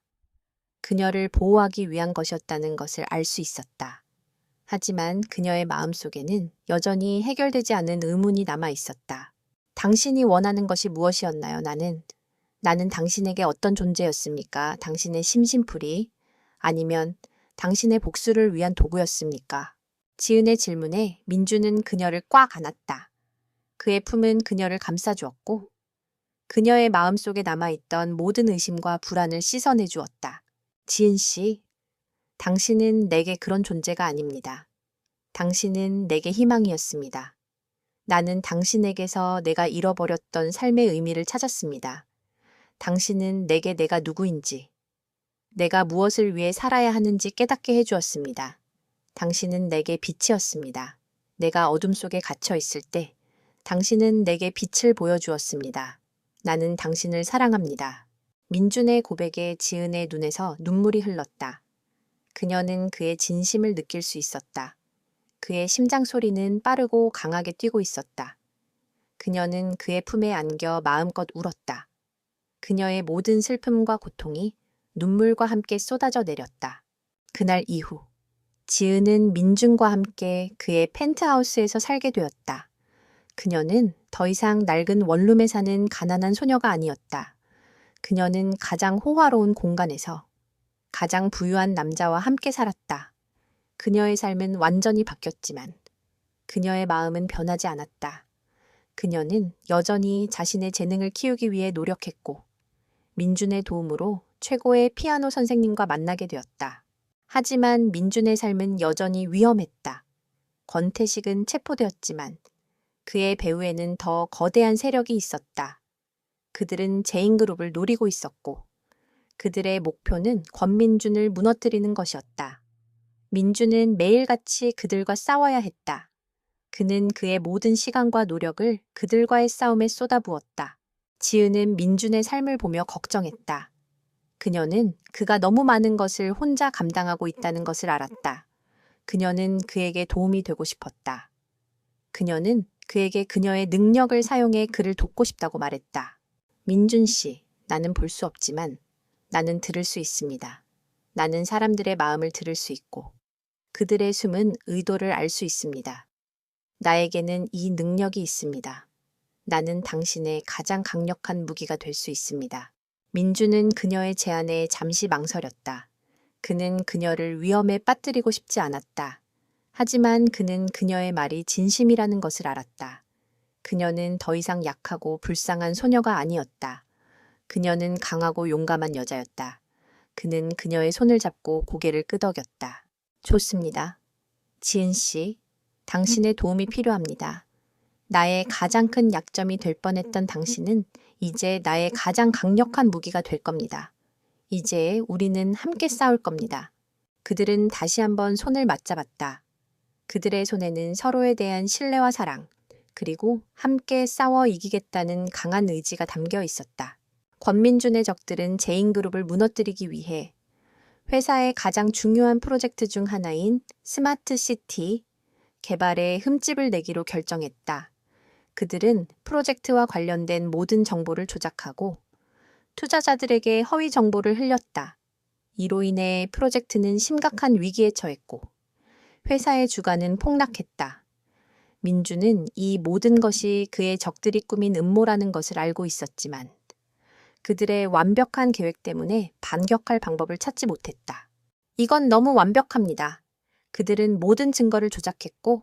그녀를 보호하기 위한 것이었다는 것을 알 수 있었다. 하지만 그녀의 마음속에는 여전히 해결되지 않은 의문이 남아 있었다. 당신이 원하는 것이 무엇이었나요? 나는 당신에게 어떤 존재였습니까? 당신의 심심풀이? 아니면 당신의 복수를 위한 도구였습니까? 지은의 질문에 민주는 그녀를 꽉 안았다. 그의 품은 그녀를 감싸주었고 그녀의 마음속에 남아있던 모든 의심과 불안을 씻어내 주었다. 지은 씨, 당신은 내게 그런 존재가 아닙니다. 당신은 내게 희망이었습니다. 나는 당신에게서 내가 잃어버렸던 삶의 의미를 찾았습니다. 당신은 내게 내가 누구인지, 내가 무엇을 위해 살아야 하는지 깨닫게 해주었습니다. 당신은 내게 빛이었습니다. 내가 어둠 속에 갇혀 있을 때 당신은 내게 빛을 보여주었습니다. 나는 당신을 사랑합니다. 민준의 고백에 지은의 눈에서 눈물이 흘렀다. 그녀는 그의 진심을 느낄 수 있었다. 그의 심장 소리는 빠르고 강하게 뛰고 있었다. 그녀는 그의 품에 안겨 마음껏 울었다. 그녀의 모든 슬픔과 고통이 눈물과 함께 쏟아져 내렸다. 그날 이후 지은은 민준과 함께 그의 펜트하우스에서 살게 되었다. 그녀는 더 이상 낡은 원룸에 사는 가난한 소녀가 아니었다. 그녀는 가장 호화로운 공간에서 가장 부유한 남자와 함께 살았다. 그녀의 삶은 완전히 바뀌었지만 그녀의 마음은 변하지 않았다. 그녀는 여전히 자신의 재능을 키우기 위해 노력했고 민준의 도움으로 최고의 피아노 선생님과 만나게 되었다. 하지만 민준의 삶은 여전히 위험했다. 권태식은 체포되었지만 그의 배후에는 더 거대한 세력이 있었다. 그들은 제인그룹을 노리고 있었고 그들의 목표는 권민준을 무너뜨리는 것이었다. 민준은 매일같이 그들과 싸워야 했다. 그는 그의 모든 시간과 노력을 그들과의 싸움에 쏟아부었다. 지은은 민준의 삶을 보며 걱정했다. 그녀는 그가 너무 많은 것을 혼자 감당하고 있다는 것을 알았다. 그녀는 그에게 도움이 되고 싶었다. 그녀는 그에게 그녀의 능력을 사용해 그를 돕고 싶다고 말했다. 민준 씨, 나는 볼 수 없지만 나는 들을 수 있습니다. 나는 사람들의 마음을 들을 수 있고 그들의 숨은 의도를 알 수 있습니다. 나에게는 이 능력이 있습니다. 나는 당신의 가장 강력한 무기가 될 수 있습니다. 민주는 그녀의 제안에 잠시 망설였다. 그는 그녀를 위험에 빠뜨리고 싶지 않았다. 하지만 그는 그녀의 말이 진심이라는 것을 알았다. 그녀는 더 이상 약하고 불쌍한 소녀가 아니었다. 그녀는 강하고 용감한 여자였다. 그는 그녀의 손을 잡고 고개를 끄덕였다. 좋습니다. 지은 씨, 당신의 도움이 필요합니다. 나의 가장 큰 약점이 될 뻔했던 당신은 이제 나의 가장 강력한 무기가 될 겁니다. 이제 우리는 함께 싸울 겁니다. 그들은 다시 한번 손을 맞잡았다. 그들의 손에는 서로에 대한 신뢰와 사랑, 그리고 함께 싸워 이기겠다는 강한 의지가 담겨 있었다. 권민준의 적들은 제인그룹을 무너뜨리기 위해 회사의 가장 중요한 프로젝트 중 하나인 스마트시티 개발에 흠집을 내기로 결정했다. 그들은 프로젝트와 관련된 모든 정보를 조작하고 투자자들에게 허위 정보를 흘렸다. 이로 인해 프로젝트는 심각한 위기에 처했고 회사의 주가는 폭락했다. 민주는 이 모든 것이 그의 적들이 꾸민 음모라는 것을 알고 있었지만 그들의 완벽한 계획 때문에 반격할 방법을 찾지 못했다. 이건 너무 완벽합니다. 그들은 모든 증거를 조작했고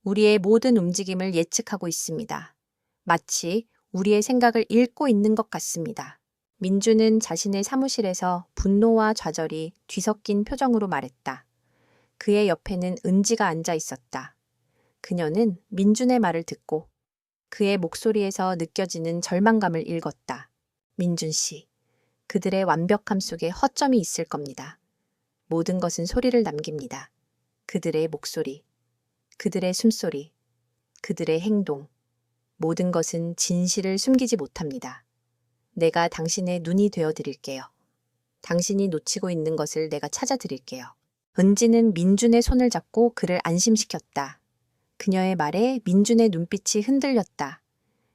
우리의 모든 움직임을 예측하고 있습니다. 마치 우리의 생각을 읽고 있는 것 같습니다. 민주는 자신의 사무실에서 분노와 좌절이 뒤섞인 표정으로 말했다. 그의 옆에는 은지가 앉아 있었다. 그녀는 민준의 말을 듣고 그의 목소리에서 느껴지는 절망감을 읽었다. 민준 씨, 그들의 완벽함 속에 허점이 있을 겁니다. 모든 것은 소리를 남깁니다. 그들의 목소리, 그들의 숨소리, 그들의 행동, 모든 것은 진실을 숨기지 못합니다. 내가 당신의 눈이 되어드릴게요. 당신이 놓치고 있는 것을 내가 찾아드릴게요. 은지는 민준의 손을 잡고 그를 안심시켰다. 그녀의 말에 민준의 눈빛이 흔들렸다.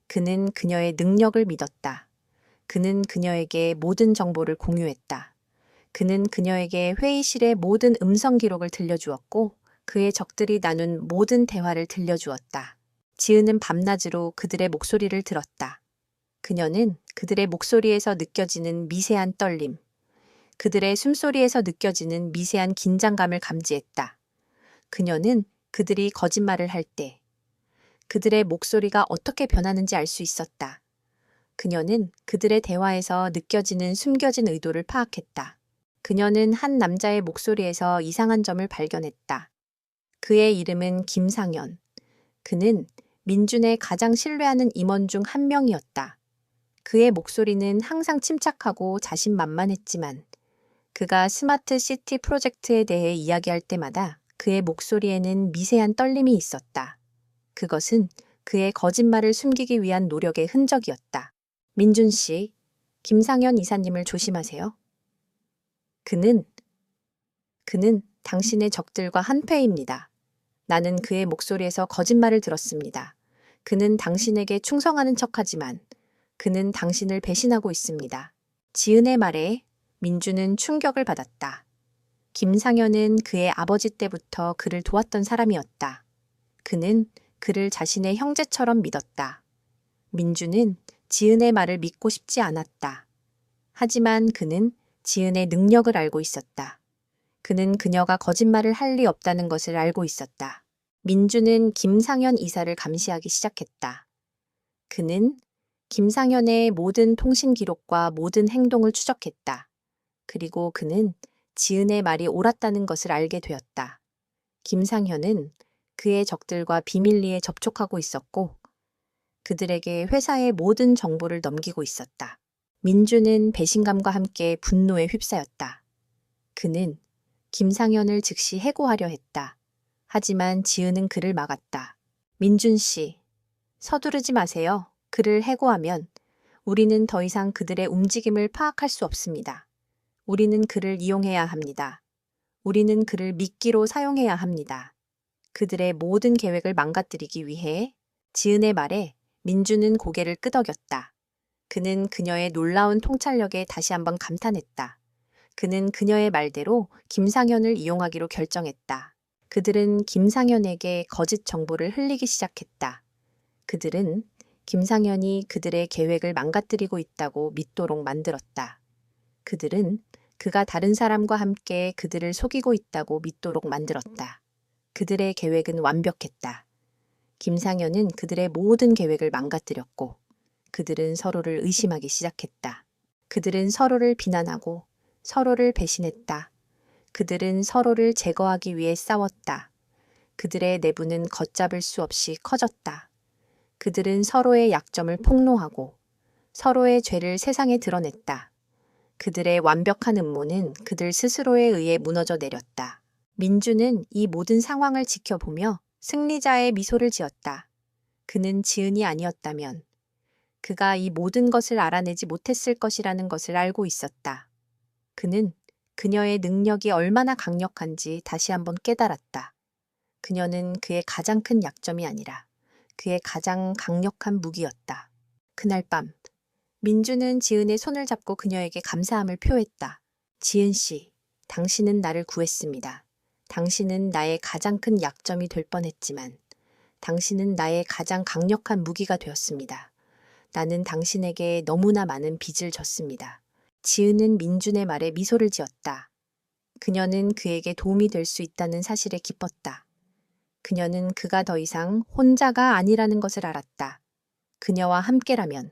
그는 그녀의 능력을 믿었다. 그는 그녀에게 모든 정보를 공유했다. 그는 그녀에게 회의실의 모든 음성 기록을 들려주었고 그의 적들이 나눈 모든 대화를 들려주었다. 지은은 밤낮으로 그들의 목소리를 들었다. 그녀는 그들의 목소리에서 느껴지는 미세한 떨림, 그들의 숨소리에서 느껴지는 미세한 긴장감을 감지했다. 그녀는 그들이 거짓말을 할 때 그들의 목소리가 어떻게 변하는지 알 수 있었다. 그녀는 그들의 대화에서 느껴지는 숨겨진 의도를 파악했다. 그녀는 한 남자의 목소리에서 이상한 점을 발견했다. 그의 이름은 김상현. 그는 민준의 가장 신뢰하는 임원 중 한 명이었다. 그의 목소리는 항상 침착하고 자신만만했지만 그가 스마트 시티 프로젝트에 대해 이야기할 때마다 그의 목소리에는 미세한 떨림이 있었다. 그것은 그의 거짓말을 숨기기 위한 노력의 흔적이었다. 민준 씨, 김상현 이사님을 조심하세요. 그는 당신의 적들과 한패입니다. 나는 그의 목소리에서 거짓말을 들었습니다. 그는 당신에게 충성하는 척하지만 그는 당신을 배신하고 있습니다. 지은의 말에 민주는 충격을 받았다. 김상현은 그의 아버지 때부터 그를 도왔던 사람이었다. 그는 그를 자신의 형제처럼 믿었다. 민주는 지은의 말을 믿고 싶지 않았다. 하지만 그는 지은의 능력을 알고 있었다. 그는 그녀가 거짓말을 할 리 없다는 것을 알고 있었다. 민주는 김상현 이사를 감시하기 시작했다. 그는 김상현의 모든 통신 기록과 모든 행동을 추적했다. 그리고 그는 지은의 말이 옳았다는 것을 알게 되었다. 김상현은 그의 적들과 비밀리에 접촉하고 있었고 그들에게 회사의 모든 정보를 넘기고 있었다. 민주는 배신감과 함께 분노에 휩싸였다. 그는 김상현을 즉시 해고하려 했다. 하지만 지은은 그를 막았다. 민준 씨, 서두르지 마세요. 그를 해고하면 우리는 더 이상 그들의 움직임을 파악할 수 없습니다. 우리는 그를 이용해야 합니다. 우리는 그를 미끼로 사용해야 합니다. 그들의 모든 계획을 망가뜨리기 위해 지은의 말에 민주는 고개를 끄덕였다. 그는 그녀의 놀라운 통찰력에 다시 한번 감탄했다. 그는 그녀의 말대로 김상현을 이용하기로 결정했다. 그들은 김상현에게 거짓 정보를 흘리기 시작했다. 그들은 김상현이 그들의 계획을 망가뜨리고 있다고 믿도록 만들었다. 그들은 그가 다른 사람과 함께 그들을 속이고 있다고 믿도록 만들었다. 그들의 계획은 완벽했다. 김상현은 그들의 모든 계획을 망가뜨렸고 그들은 서로를 의심하기 시작했다. 그들은 서로를 비난하고 서로를 배신했다. 그들은 서로를 제거하기 위해 싸웠다. 그들의 내부는 걷잡을 수 없이 커졌다. 그들은 서로의 약점을 폭로하고 서로의 죄를 세상에 드러냈다. 그들의 완벽한 음모는 그들 스스로에 의해 무너져 내렸다. 민주는 이 모든 상황을 지켜보며 승리자의 미소를 지었다. 그는 지은이 아니었다면 그가 이 모든 것을 알아내지 못했을 것이라는 것을 알고 있었다. 그는 그녀의 능력이 얼마나 강력한지 다시 한번 깨달았다. 그녀는 그의 가장 큰 약점이 아니라 그의 가장 강력한 무기였다. 그날 밤, 민주는 지은의 손을 잡고 그녀에게 감사함을 표했다. 지은 씨, 당신은 나를 구했습니다. 당신은 나의 가장 큰 약점이 될 뻔했지만 당신은 나의 가장 강력한 무기가 되었습니다. 나는 당신에게 너무나 많은 빚을 졌습니다. 지은은 민준의 말에 미소를 지었다. 그녀는 그에게 도움이 될 수 있다는 사실에 기뻤다. 그녀는 그가 더 이상 혼자가 아니라는 것을 알았다. 그녀와 함께라면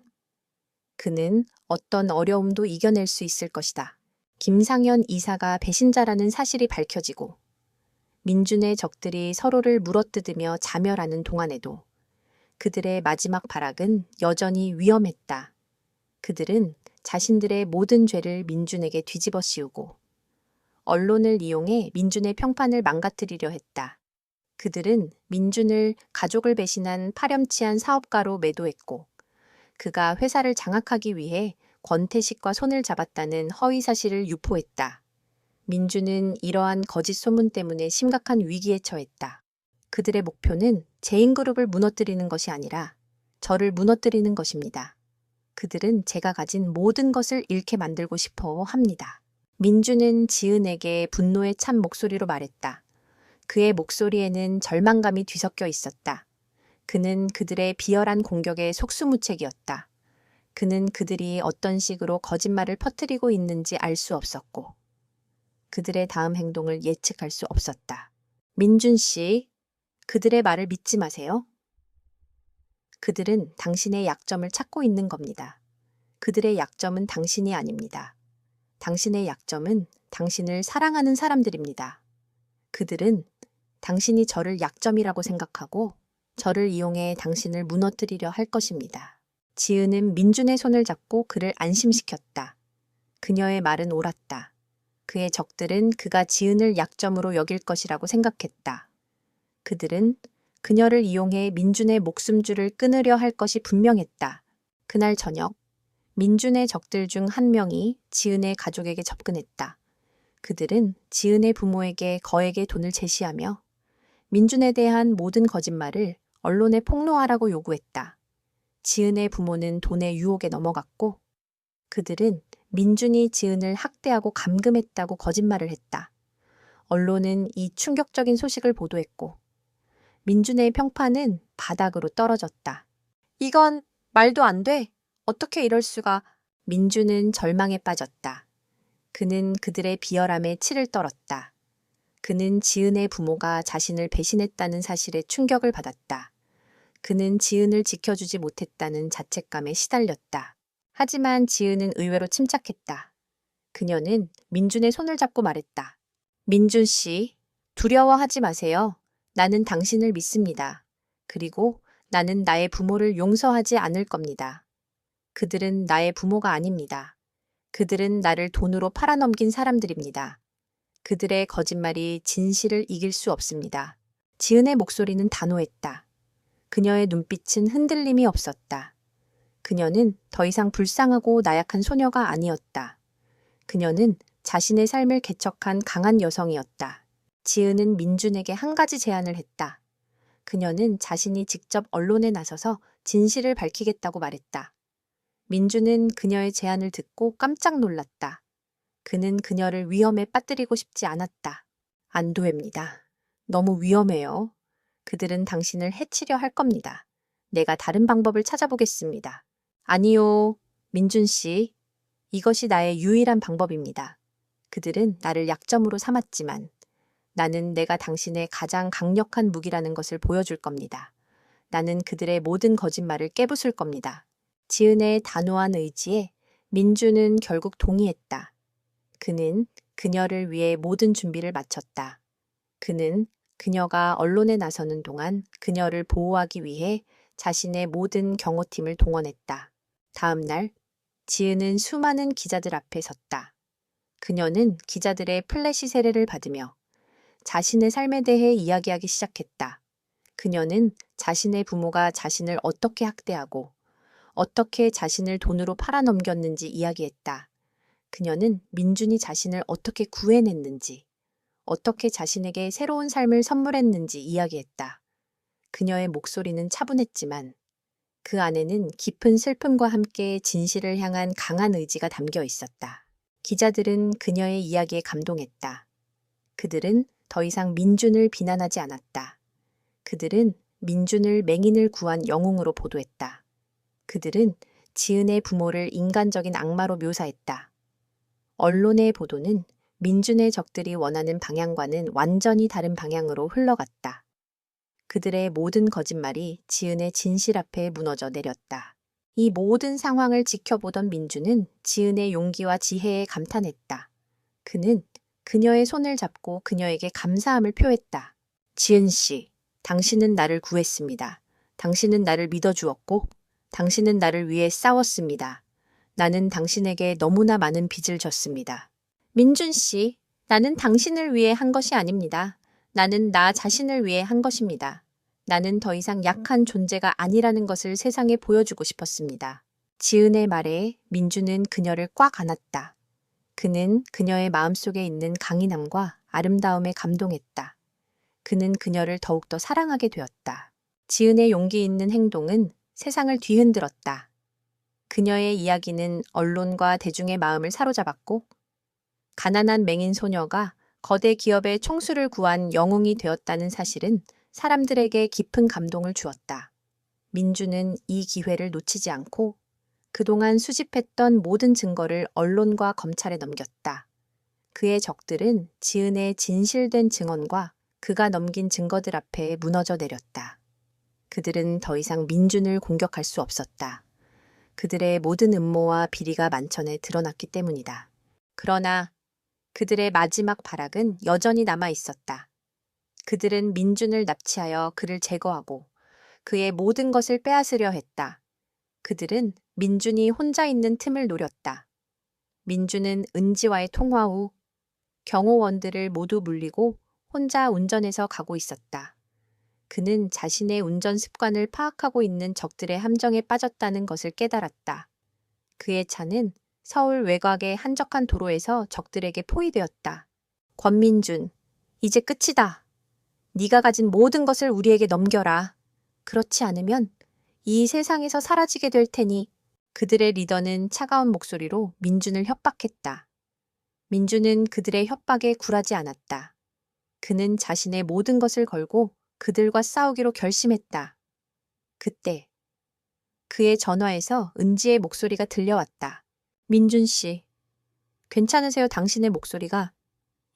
그는 어떤 어려움도 이겨낼 수 있을 것이다. 김상현 이사가 배신자라는 사실이 밝혀지고 민준의 적들이 서로를 물어뜯으며 자멸하는 동안에도 그들의 마지막 발악은 여전히 위험했다. 그들은 자신들의 모든 죄를 민준에게 뒤집어 씌우고 언론을 이용해 민준의 평판을 망가뜨리려 했다. 그들은 민준을 가족을 배신한 파렴치한 사업가로 매도했고 그가 회사를 장악하기 위해 권태식과 손을 잡았다는 허위 사실을 유포했다. 민준은 이러한 거짓 소문 때문에 심각한 위기에 처했다. 그들의 목표는 제인그룹을 무너뜨리는 것이 아니라 저를 무너뜨리는 것입니다. 그들은 제가 가진 모든 것을 잃게 만들고 싶어 합니다. 민주는 지은에게 분노에 찬 목소리로 말했다. 그의 목소리에는 절망감이 뒤섞여 있었다. 그는 그들의 비열한 공격에 속수무책이었다. 그는 그들이 어떤 식으로 거짓말을 퍼뜨리고 있는지 알 수 없었고 그들의 다음 행동을 예측할 수 없었다. 민준 씨, 그들의 말을 믿지 마세요. 그들은 당신의 약점을 찾고 있는 겁니다. 그들의 약점은 당신이 아닙니다. 당신의 약점은 당신을 사랑하는 사람들입니다. 그들은 당신이 저를 약점이라고 생각하고 저를 이용해 당신을 무너뜨리려 할 것입니다. 지은은 민준의 손을 잡고 그를 안심시켰다. 그녀의 말은 옳았다. 그의 적들은 그가 지은을 약점으로 여길 것이라고 생각했다. 그들은 그녀를 이용해 민준의 목숨줄을 끊으려 할 것이 분명했다. 그날 저녁, 민준의 적들 중 한 명이 지은의 가족에게 접근했다. 그들은 지은의 부모에게 거액의 돈을 제시하며 민준에 대한 모든 거짓말을 언론에 폭로하라고 요구했다. 지은의 부모는 돈의 유혹에 넘어갔고 그들은 민준이 지은을 학대하고 감금했다고 거짓말을 했다. 언론은 이 충격적인 소식을 보도했고 민준의 평판은 바닥으로 떨어졌다. 이건 말도 안 돼. 어떻게 이럴 수가. 민준은 절망에 빠졌다. 그는 그들의 비열함에 치를 떨었다. 그는 지은의 부모가 자신을 배신했다는 사실에 충격을 받았다. 그는 지은을 지켜주지 못했다는 자책감에 시달렸다. 하지만 지은은 의외로 침착했다. 그녀는 민준의 손을 잡고 말했다. 민준 씨, 두려워하지 마세요. 나는 당신을 믿습니다. 그리고 나는 나의 부모를 용서하지 않을 겁니다. 그들은 나의 부모가 아닙니다. 그들은 나를 돈으로 팔아넘긴 사람들입니다. 그들의 거짓말이 진실을 이길 수 없습니다. 지은의 목소리는 단호했다. 그녀의 눈빛은 흔들림이 없었다. 그녀는 더 이상 불쌍하고 나약한 소녀가 아니었다. 그녀는 자신의 삶을 개척한 강한 여성이었다. 지은은 민준에게 한 가지 제안을 했다. 그녀는 자신이 직접 언론에 나서서 진실을 밝히겠다고 말했다. 민준은 그녀의 제안을 듣고 깜짝 놀랐다. 그는 그녀를 위험에 빠뜨리고 싶지 않았다. 안도입니다. 너무 위험해요. 그들은 당신을 해치려 할 겁니다. 내가 다른 방법을 찾아보겠습니다. 아니요, 민준 씨. 이것이 나의 유일한 방법입니다. 그들은 나를 약점으로 삼았지만 나는 내가 당신의 가장 강력한 무기라는 것을 보여줄 겁니다. 나는 그들의 모든 거짓말을 깨부술 겁니다. 지은의 단호한 의지에 민주는 결국 동의했다. 그는 그녀를 위해 모든 준비를 마쳤다. 그는 그녀가 언론에 나서는 동안 그녀를 보호하기 위해 자신의 모든 경호팀을 동원했다. 다음 날, 지은은 수많은 기자들 앞에 섰다. 그녀는 기자들의 플래시 세례를 받으며 자신의 삶에 대해 이야기하기 시작했다. 그녀는 자신의 부모가 자신을 어떻게 학대하고 어떻게 자신을 돈으로 팔아넘겼는지 이야기했다. 그녀는 민준이 자신을 어떻게 구해냈는지, 어떻게 자신에게 새로운 삶을 선물했는지 이야기했다. 그녀의 목소리는 차분했지만 그 안에는 깊은 슬픔과 함께 진실을 향한 강한 의지가 담겨 있었다. 기자들은 그녀의 이야기에 감동했다. 그들은 더 이상 민준을 비난하지 않았다. 그들은 민준을 맹인을 구한 영웅으로 보도했다. 그들은 지은의 부모를 인간적인 악마로 묘사했다. 언론의 보도는 민준의 적들이 원하는 방향과는 완전히 다른 방향으로 흘러갔다. 그들의 모든 거짓말이 지은의 진실 앞에 무너져 내렸다. 이 모든 상황을 지켜보던 민준은 지은의 용기와 지혜에 감탄했다. 그는 그녀의 손을 잡고 그녀에게 감사함을 표했다. 지은 씨, 당신은 나를 구했습니다. 당신은 나를 믿어주었고, 당신은 나를 위해 싸웠습니다. 나는 당신에게 너무나 많은 빚을 졌습니다. 민준 씨, 나는 당신을 위해 한 것이 아닙니다. 나는 나 자신을 위해 한 것입니다. 나는 더 이상 약한 존재가 아니라는 것을 세상에 보여주고 싶었습니다. 지은의 말에 민준은 그녀를 꽉 안았다. 그는 그녀의 마음속에 있는 강인함과 아름다움에 감동했다. 그는 그녀를 더욱더 사랑하게 되었다. 지은의 용기 있는 행동은 세상을 뒤흔들었다. 그녀의 이야기는 언론과 대중의 마음을 사로잡았고, 가난한 맹인 소녀가 거대 기업의 총수를 구한 영웅이 되었다는 사실은 사람들에게 깊은 감동을 주었다. 민주는 이 기회를 놓치지 않고 그동안 수집했던 모든 증거를 언론과 검찰에 넘겼다. 그의 적들은 지은의 진실된 증언과 그가 넘긴 증거들 앞에 무너져 내렸다. 그들은 더 이상 민준을 공격할 수 없었다. 그들의 모든 음모와 비리가 만천에 드러났기 때문이다. 그러나 그들의 마지막 발악은 여전히 남아 있었다. 그들은 민준을 납치하여 그를 제거하고 그의 모든 것을 빼앗으려 했다. 그들은 민준이 혼자 있는 틈을 노렸다. 민준은 은지와의 통화 후 경호원들을 모두 물리고 혼자 운전해서 가고 있었다. 그는 자신의 운전 습관을 파악하고 있는 적들의 함정에 빠졌다는 것을 깨달았다. 그의 차는 서울 외곽의 한적한 도로에서 적들에게 포위되었다. 권민준, 이제 끝이다. 네가 가진 모든 것을 우리에게 넘겨라. 그렇지 않으면 이 세상에서 사라지게 될 테니. 그들의 리더는 차가운 목소리로 민준을 협박했다. 민준은 그들의 협박에 굴하지 않았다. 그는 자신의 모든 것을 걸고 그들과 싸우기로 결심했다. 그때 그의 전화에서 은지의 목소리가 들려왔다. 민준 씨, 괜찮으세요? 당신의 목소리가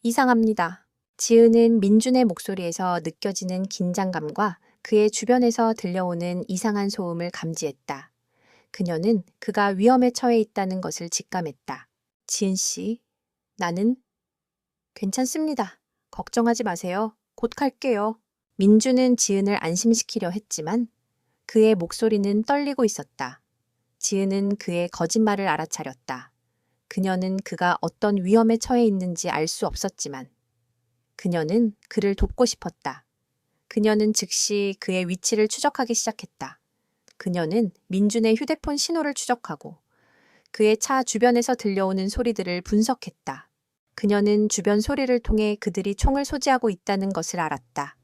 이상합니다. 지은은 민준의 목소리에서 느껴지는 긴장감과 그의 주변에서 들려오는 이상한 소음을 감지했다. 그녀는 그가 위험에 처해 있다는 것을 직감했다. 지은 씨, 나는 괜찮습니다. 걱정하지 마세요. 곧 갈게요. 민주는 지은을 안심시키려 했지만 그의 목소리는 떨리고 있었다. 지은은 그의 거짓말을 알아차렸다. 그녀는 그가 어떤 위험에 처해 있는지 알 수 없었지만 그녀는 그를 돕고 싶었다. 그녀는 즉시 그의 위치를 추적하기 시작했다. 그녀는 민준의 휴대폰 신호를 추적하고 그의 차 주변에서 들려오는 소리들을 분석했다. 그녀는 주변 소리를 통해 그들이 총을 소지하고 있다는 것을 알았다.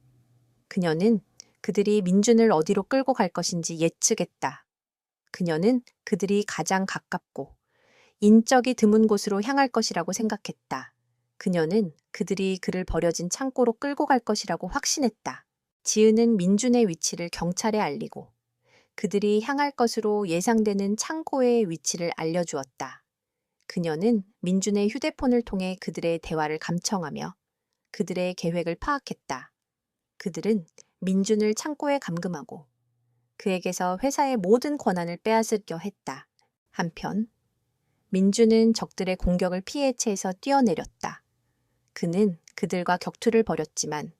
그녀는 그들이 민준을 어디로 끌고 갈 것인지 예측했다. 그녀는 그들이 가장 가깝고 인적이 드문 곳으로 향할 것이라고 생각했다. 그녀는 그들이 그를 버려진 창고로 끌고 갈 것이라고 확신했다. 지은은 민준의 위치를 경찰에 알리고 그들이 향할 것으로 예상되는 창고의 위치를 알려주었다. 그녀는 민준의 휴대폰을 통해 그들의 대화를 감청하며 그들의 계획을 파악했다. 그들은 민준을 창고에 감금하고 그에게서 회사의 모든 권한을 빼앗으려 했다. 한편 민준은 적들의 공격을 피해 체에서 뛰어내렸다. 그는 그들과 격투를 벌였지만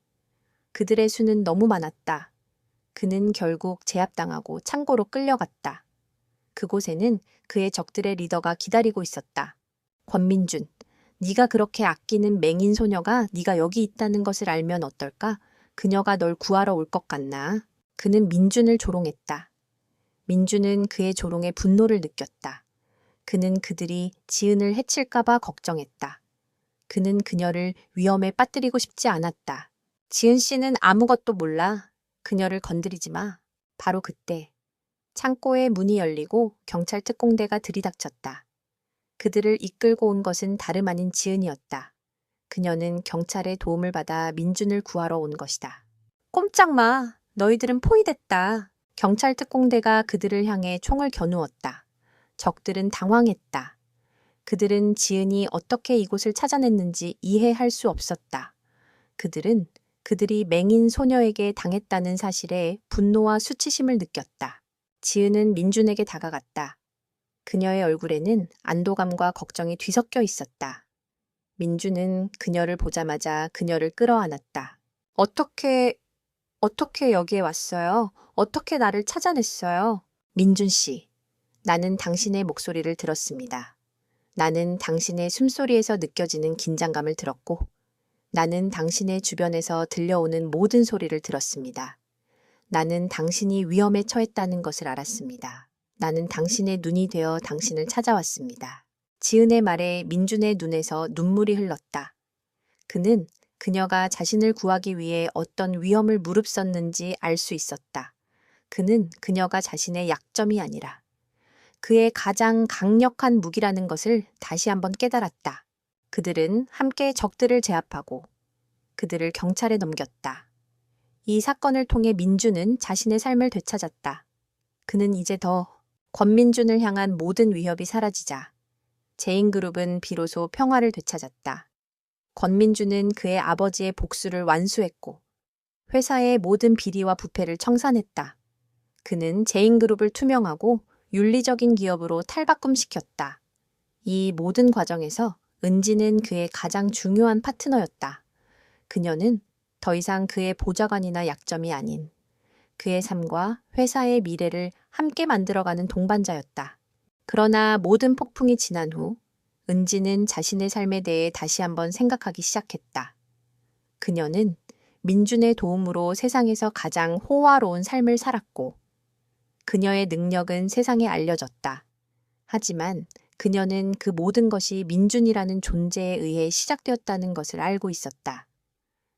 그들의 수는 너무 많았다. 그는 결국 제압당하고 창고로 끌려갔다. 그곳에는 그의 적들의 리더가 기다리고 있었다. 권민준, 네가 그렇게 아끼는 맹인 소녀가 네가 여기 있다는 것을 알면 어떨까? 그녀가 널 구하러 올 것 같나? 그는 민준을 조롱했다. 민준은 그의 조롱에 분노를 느꼈다. 그는 그들이 지은을 해칠까봐 걱정했다. 그는 그녀를 위험에 빠뜨리고 싶지 않았다. 지은 씨는 아무것도 몰라. 그녀를 건드리지 마. 바로 그때 창고의 문이 열리고 경찰 특공대가 들이닥쳤다. 그들을 이끌고 온 것은 다름 아닌 지은이었다. 그녀는 경찰의 도움을 받아 민준을 구하러 온 것이다. 꼼짝 마. 너희들은 포위됐다. 경찰 특공대가 그들을 향해 총을 겨누었다. 적들은 당황했다. 그들은 지은이 어떻게 이곳을 찾아냈는지 이해할 수 없었다. 그들은 그들이 맹인 소녀에게 당했다는 사실에 분노와 수치심을 느꼈다. 지은은 민준에게 다가갔다. 그녀의 얼굴에는 안도감과 걱정이 뒤섞여 있었다. 민준은 그녀를 보자마자 그녀를 끌어안았다. 어떻게 여기에 왔어요? 어떻게 나를 찾아냈어요? 민준 씨, 나는 당신의 목소리를 들었습니다. 나는 당신의 숨소리에서 느껴지는 긴장감을 들었고, 나는 당신의 주변에서 들려오는 모든 소리를 들었습니다. 나는 당신이 위험에 처했다는 것을 알았습니다. 나는 당신의 눈이 되어 당신을 찾아왔습니다. 지은의 말에 민준의 눈에서 눈물이 흘렀다. 그는 그녀가 자신을 구하기 위해 어떤 위험을 무릅썼는지 알 수 있었다. 그는 그녀가 자신의 약점이 아니라 그의 가장 강력한 무기라는 것을 다시 한번 깨달았다. 그들은 함께 적들을 제압하고 그들을 경찰에 넘겼다. 이 사건을 통해 민준은 자신의 삶을 되찾았다. 그는 이제 더 권민준을 향한 모든 위협이 사라지자 제인그룹은 비로소 평화를 되찾았다. 권민준은 그의 아버지의 복수를 완수했고 회사의 모든 비리와 부패를 청산했다. 그는 제인그룹을 투명하고 윤리적인 기업으로 탈바꿈시켰다. 이 모든 과정에서 은지는 그의 가장 중요한 파트너였다. 그녀는 더 이상 그의 보좌관이나 약점이 아닌 그의 삶과 회사의 미래를 함께 만들어가는 동반자였다. 그러나 모든 폭풍이 지난 후 은지는 자신의 삶에 대해 다시 한번 생각하기 시작했다. 그녀는 민준의 도움으로 세상에서 가장 호화로운 삶을 살았고 그녀의 능력은 세상에 알려졌다. 하지만 그녀는 그 모든 것이 민준이라는 존재에 의해 시작되었다는 것을 알고 있었다.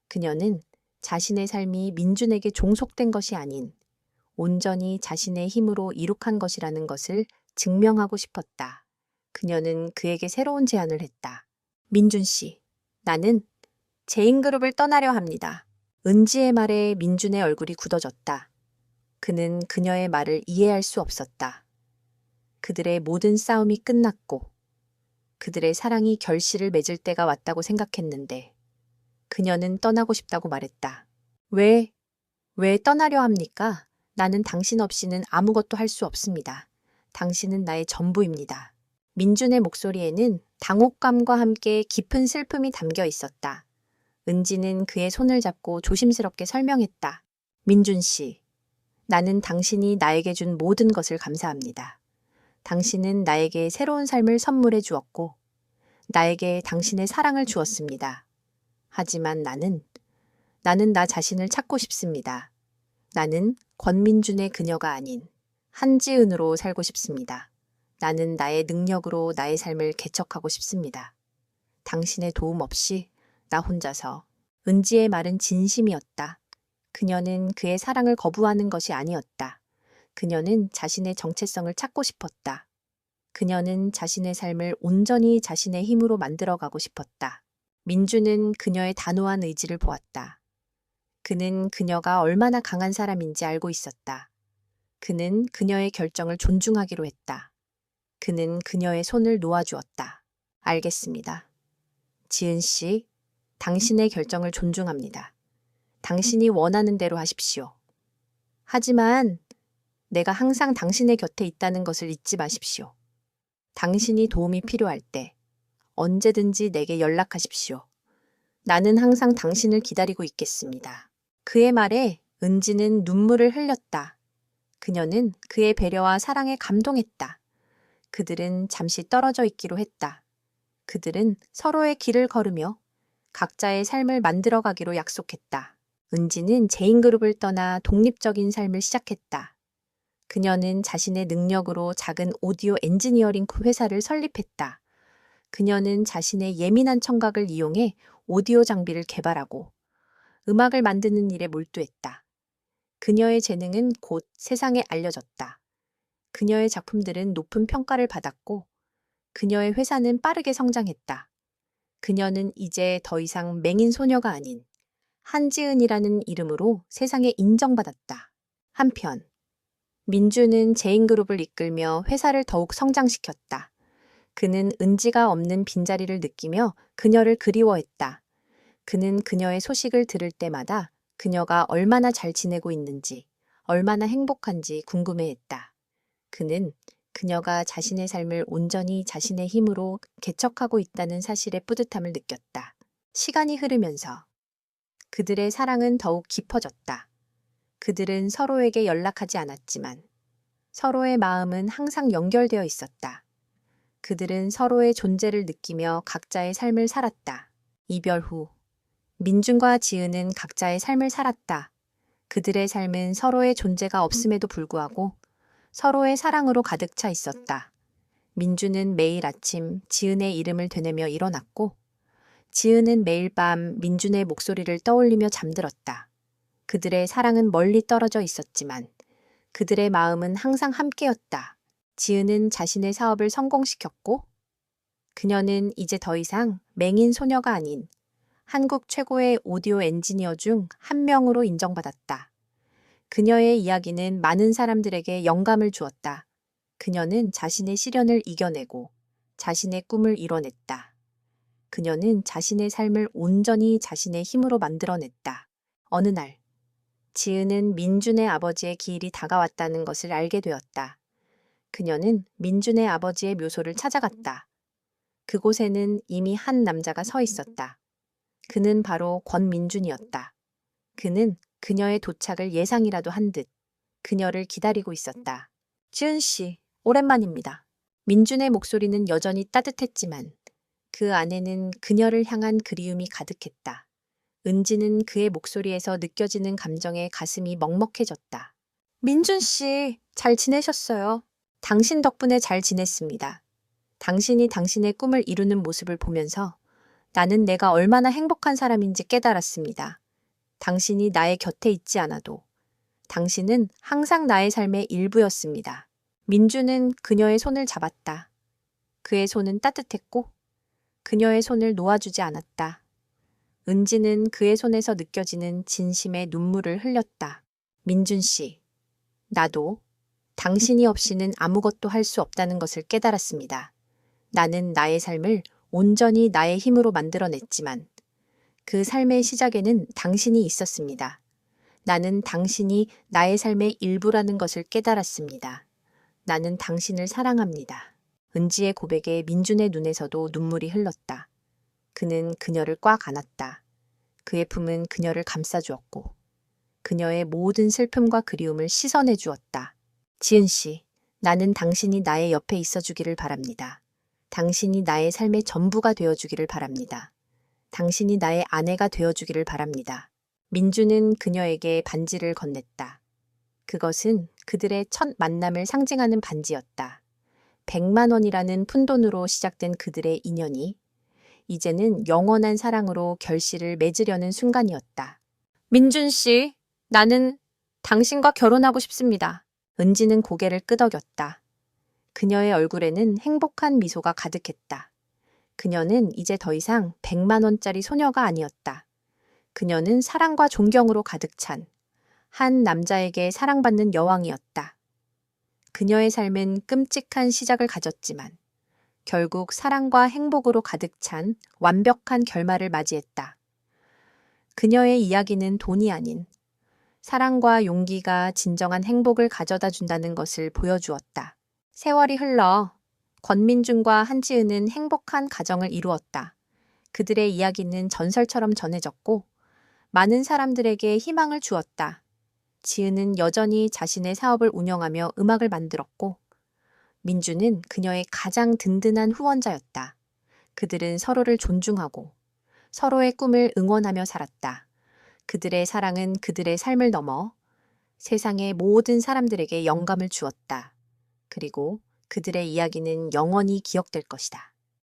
그녀는 자신의 삶이 민준에게 종속된 것이 아닌 온전히 자신의 힘으로 이룩한 것이라는 것을 증명하고 싶었다. 그녀는 그에게 새로운 제안을 했다. 민준 씨, 나는 제인그룹을 떠나려 합니다. 은지의 말에 민준의 얼굴이 굳어졌다. 그는 그녀의 말을 이해할 수 없었다. 그들의 모든 싸움이 끝났고 그들의 사랑이 결실을 맺을 때가 왔다고 생각했는데 그녀는 떠나고 싶다고 말했다. 왜 떠나려 합니까? 나는 당신 없이는 아무것도 할 수 없습니다. 당신은 나의 전부입니다. 민준의 목소리에는 당혹감과 함께 깊은 슬픔이 담겨 있었다. 은지는 그의 손을 잡고 조심스럽게 설명했다. 민준 씨, 나는 당신이 나에게 준 모든 것을 감사합니다. 당신은 나에게 새로운 삶을 선물해 주었고, 나에게 당신의 사랑을 주었습니다. 하지만 나는 나 자신을 찾고 싶습니다. 나는 권민준의 그녀가 아닌 한지은으로 살고 싶습니다. 나는 나의 능력으로 나의 삶을 개척하고 싶습니다. 당신의 도움 없이 나 혼자서. 은지의 말은 진심이었다. 그녀는 그의 사랑을 거부하는 것이 아니었다. 그녀는 자신의 정체성을 찾고 싶었다. 그녀는 자신의 삶을 온전히 자신의 힘으로 만들어가고 싶었다. 민주는 그녀의 단호한 의지를 보았다. 그는 그녀가 얼마나 강한 사람인지 알고 있었다. 그는 그녀의 결정을 존중하기로 했다. 그는 그녀의 손을 놓아주었다. 알겠습니다. 지은 씨, 당신의 결정을 존중합니다. 당신이 원하는 대로 하십시오. 하지만 내가 항상 당신의 곁에 있다는 것을 잊지 마십시오. 당신이 도움이 필요할 때 언제든지 내게 연락하십시오. 나는 항상 당신을 기다리고 있겠습니다. 그의 말에 은지는 눈물을 흘렸다. 그녀는 그의 배려와 사랑에 감동했다. 그들은 잠시 떨어져 있기로 했다. 그들은 서로의 길을 걸으며 각자의 삶을 만들어가기로 약속했다. 은지는 제인그룹을 떠나 독립적인 삶을 시작했다. 그녀는 자신의 능력으로 작은 오디오 엔지니어링 회사를 설립했다. 그녀는 자신의 예민한 청각을 이용해 오디오 장비를 개발하고 음악을 만드는 일에 몰두했다. 그녀의 재능은 곧 세상에 알려졌다. 그녀의 작품들은 높은 평가를 받았고 그녀의 회사는 빠르게 성장했다. 그녀는 이제 더 이상 맹인 소녀가 아닌 한지은이라는 이름으로 세상에 인정받았다. 한편 민주는 제인그룹을 이끌며 회사를 더욱 성장시켰다. 그는 은지가 없는 빈자리를 느끼며 그녀를 그리워했다. 그는 그녀의 소식을 들을 때마다 그녀가 얼마나 잘 지내고 있는지, 얼마나 행복한지 궁금해했다. 그는 그녀가 자신의 삶을 온전히 자신의 힘으로 개척하고 있다는 사실에 뿌듯함을 느꼈다. 시간이 흐르면서 그들의 사랑은 더욱 깊어졌다. 그들은 서로에게 연락하지 않았지만 서로의 마음은 항상 연결되어 있었다. 그들은 서로의 존재를 느끼며 각자의 삶을 살았다. 이별 후 민준과 지은은 각자의 삶을 살았다. 그들의 삶은 서로의 존재가 없음에도 불구하고 서로의 사랑으로 가득 차 있었다. 민준은 매일 아침 지은의 이름을 되뇌며 일어났고 지은은 매일 밤 민준의 목소리를 떠올리며 잠들었다. 그들의 사랑은 멀리 떨어져 있었지만 그들의 마음은 항상 함께였다. 지은은 자신의 사업을 성공시켰고 그녀는 이제 더 이상 맹인 소녀가 아닌 한국 최고의 오디오 엔지니어 중 한 명으로 인정받았다. 그녀의 이야기는 많은 사람들에게 영감을 주었다. 그녀는 자신의 시련을 이겨내고 자신의 꿈을 이뤄냈다. 그녀는 자신의 삶을 온전히 자신의 힘으로 만들어냈다. 어느 날, 지은은 민준의 아버지의 기일이 다가왔다는 것을 알게 되었다. 그녀는 민준의 아버지의 묘소를 찾아갔다. 그곳에는 이미 한 남자가 서 있었다. 그는 바로 권민준이었다. 그는 그녀의 도착을 예상이라도 한 듯 그녀를 기다리고 있었다. 지은 씨, 오랜만입니다. 민준의 목소리는 여전히 따뜻했지만 그 안에는 그녀를 향한 그리움이 가득했다. 은지는 그의 목소리에서 느껴지는 감정에 가슴이 먹먹해졌다. 민준 씨, 잘 지내셨어요? 당신 덕분에 잘 지냈습니다. 당신이 당신의 꿈을 이루는 모습을 보면서 나는 내가 얼마나 행복한 사람인지 깨달았습니다. 당신이 나의 곁에 있지 않아도 당신은 항상 나의 삶의 일부였습니다. 민주는 그녀의 손을 잡았다. 그의 손은 따뜻했고 그녀의 손을 놓아주지 않았다. 은지는 그의 손에서 느껴지는 진심의 눈물을 흘렸다. 민준 씨, 나도 당신이 없이는 아무것도 할 수 없다는 것을 깨달았습니다. 나는 나의 삶을 온전히 나의 힘으로 만들어냈지만 그 삶의 시작에는 당신이 있었습니다. 나는 당신이 나의 삶의 일부라는 것을 깨달았습니다. 나는 당신을 사랑합니다. 은지의 고백에 민준의 눈에서도 눈물이 흘렀다. 그는 그녀를 꽉 안았다. 그의 품은 그녀를 감싸주었고 그녀의 모든 슬픔과 그리움을 씻어내 주었다. 지은 씨, 나는 당신이 나의 옆에 있어 주기를 바랍니다. 당신이 나의 삶의 전부가 되어 주기를 바랍니다. 당신이 나의 아내가 되어 주기를 바랍니다. 민주는 그녀에게 반지를 건넸다. 그것은 그들의 첫 만남을 상징하는 반지였다. 100만 원이라는 푼돈으로 시작된 그들의 인연이 이제는 영원한 사랑으로 결실을 맺으려는 순간이었다. 민준 씨, 나는 당신과 결혼하고 싶습니다. 은지는 고개를 끄덕였다. 그녀의 얼굴에는 행복한 미소가 가득했다. 그녀는 이제 더 이상 100만 원짜리 소녀가 아니었다. 그녀는 사랑과 존경으로 가득 찬 한 남자에게 사랑받는 여왕이었다. 그녀의 삶은 끔찍한 시작을 가졌지만 결국 사랑과 행복으로 가득 찬 완벽한 결말을 맞이했다. 그녀의 이야기는 돈이 아닌 사랑과 용기가 진정한 행복을 가져다 준다는 것을 보여주었다. 세월이 흘러 권민준과 한지은은 행복한 가정을 이루었다. 그들의 이야기는 전설처럼 전해졌고 많은 사람들에게 희망을 주었다. 지은은 여전히 자신의 사업을 운영하며 음악을 만들었고 민주는 그녀의 가장 든든한 후원자였다. 그들은 서로를 존중하고 서로의 꿈을 응원하며 살았다. 그들의 사랑은 그들의 삶을 넘어 세상의 모든 사람들에게 영감을 주었다. 그리고 그들의 이야기는 영원히 기억될 것이다.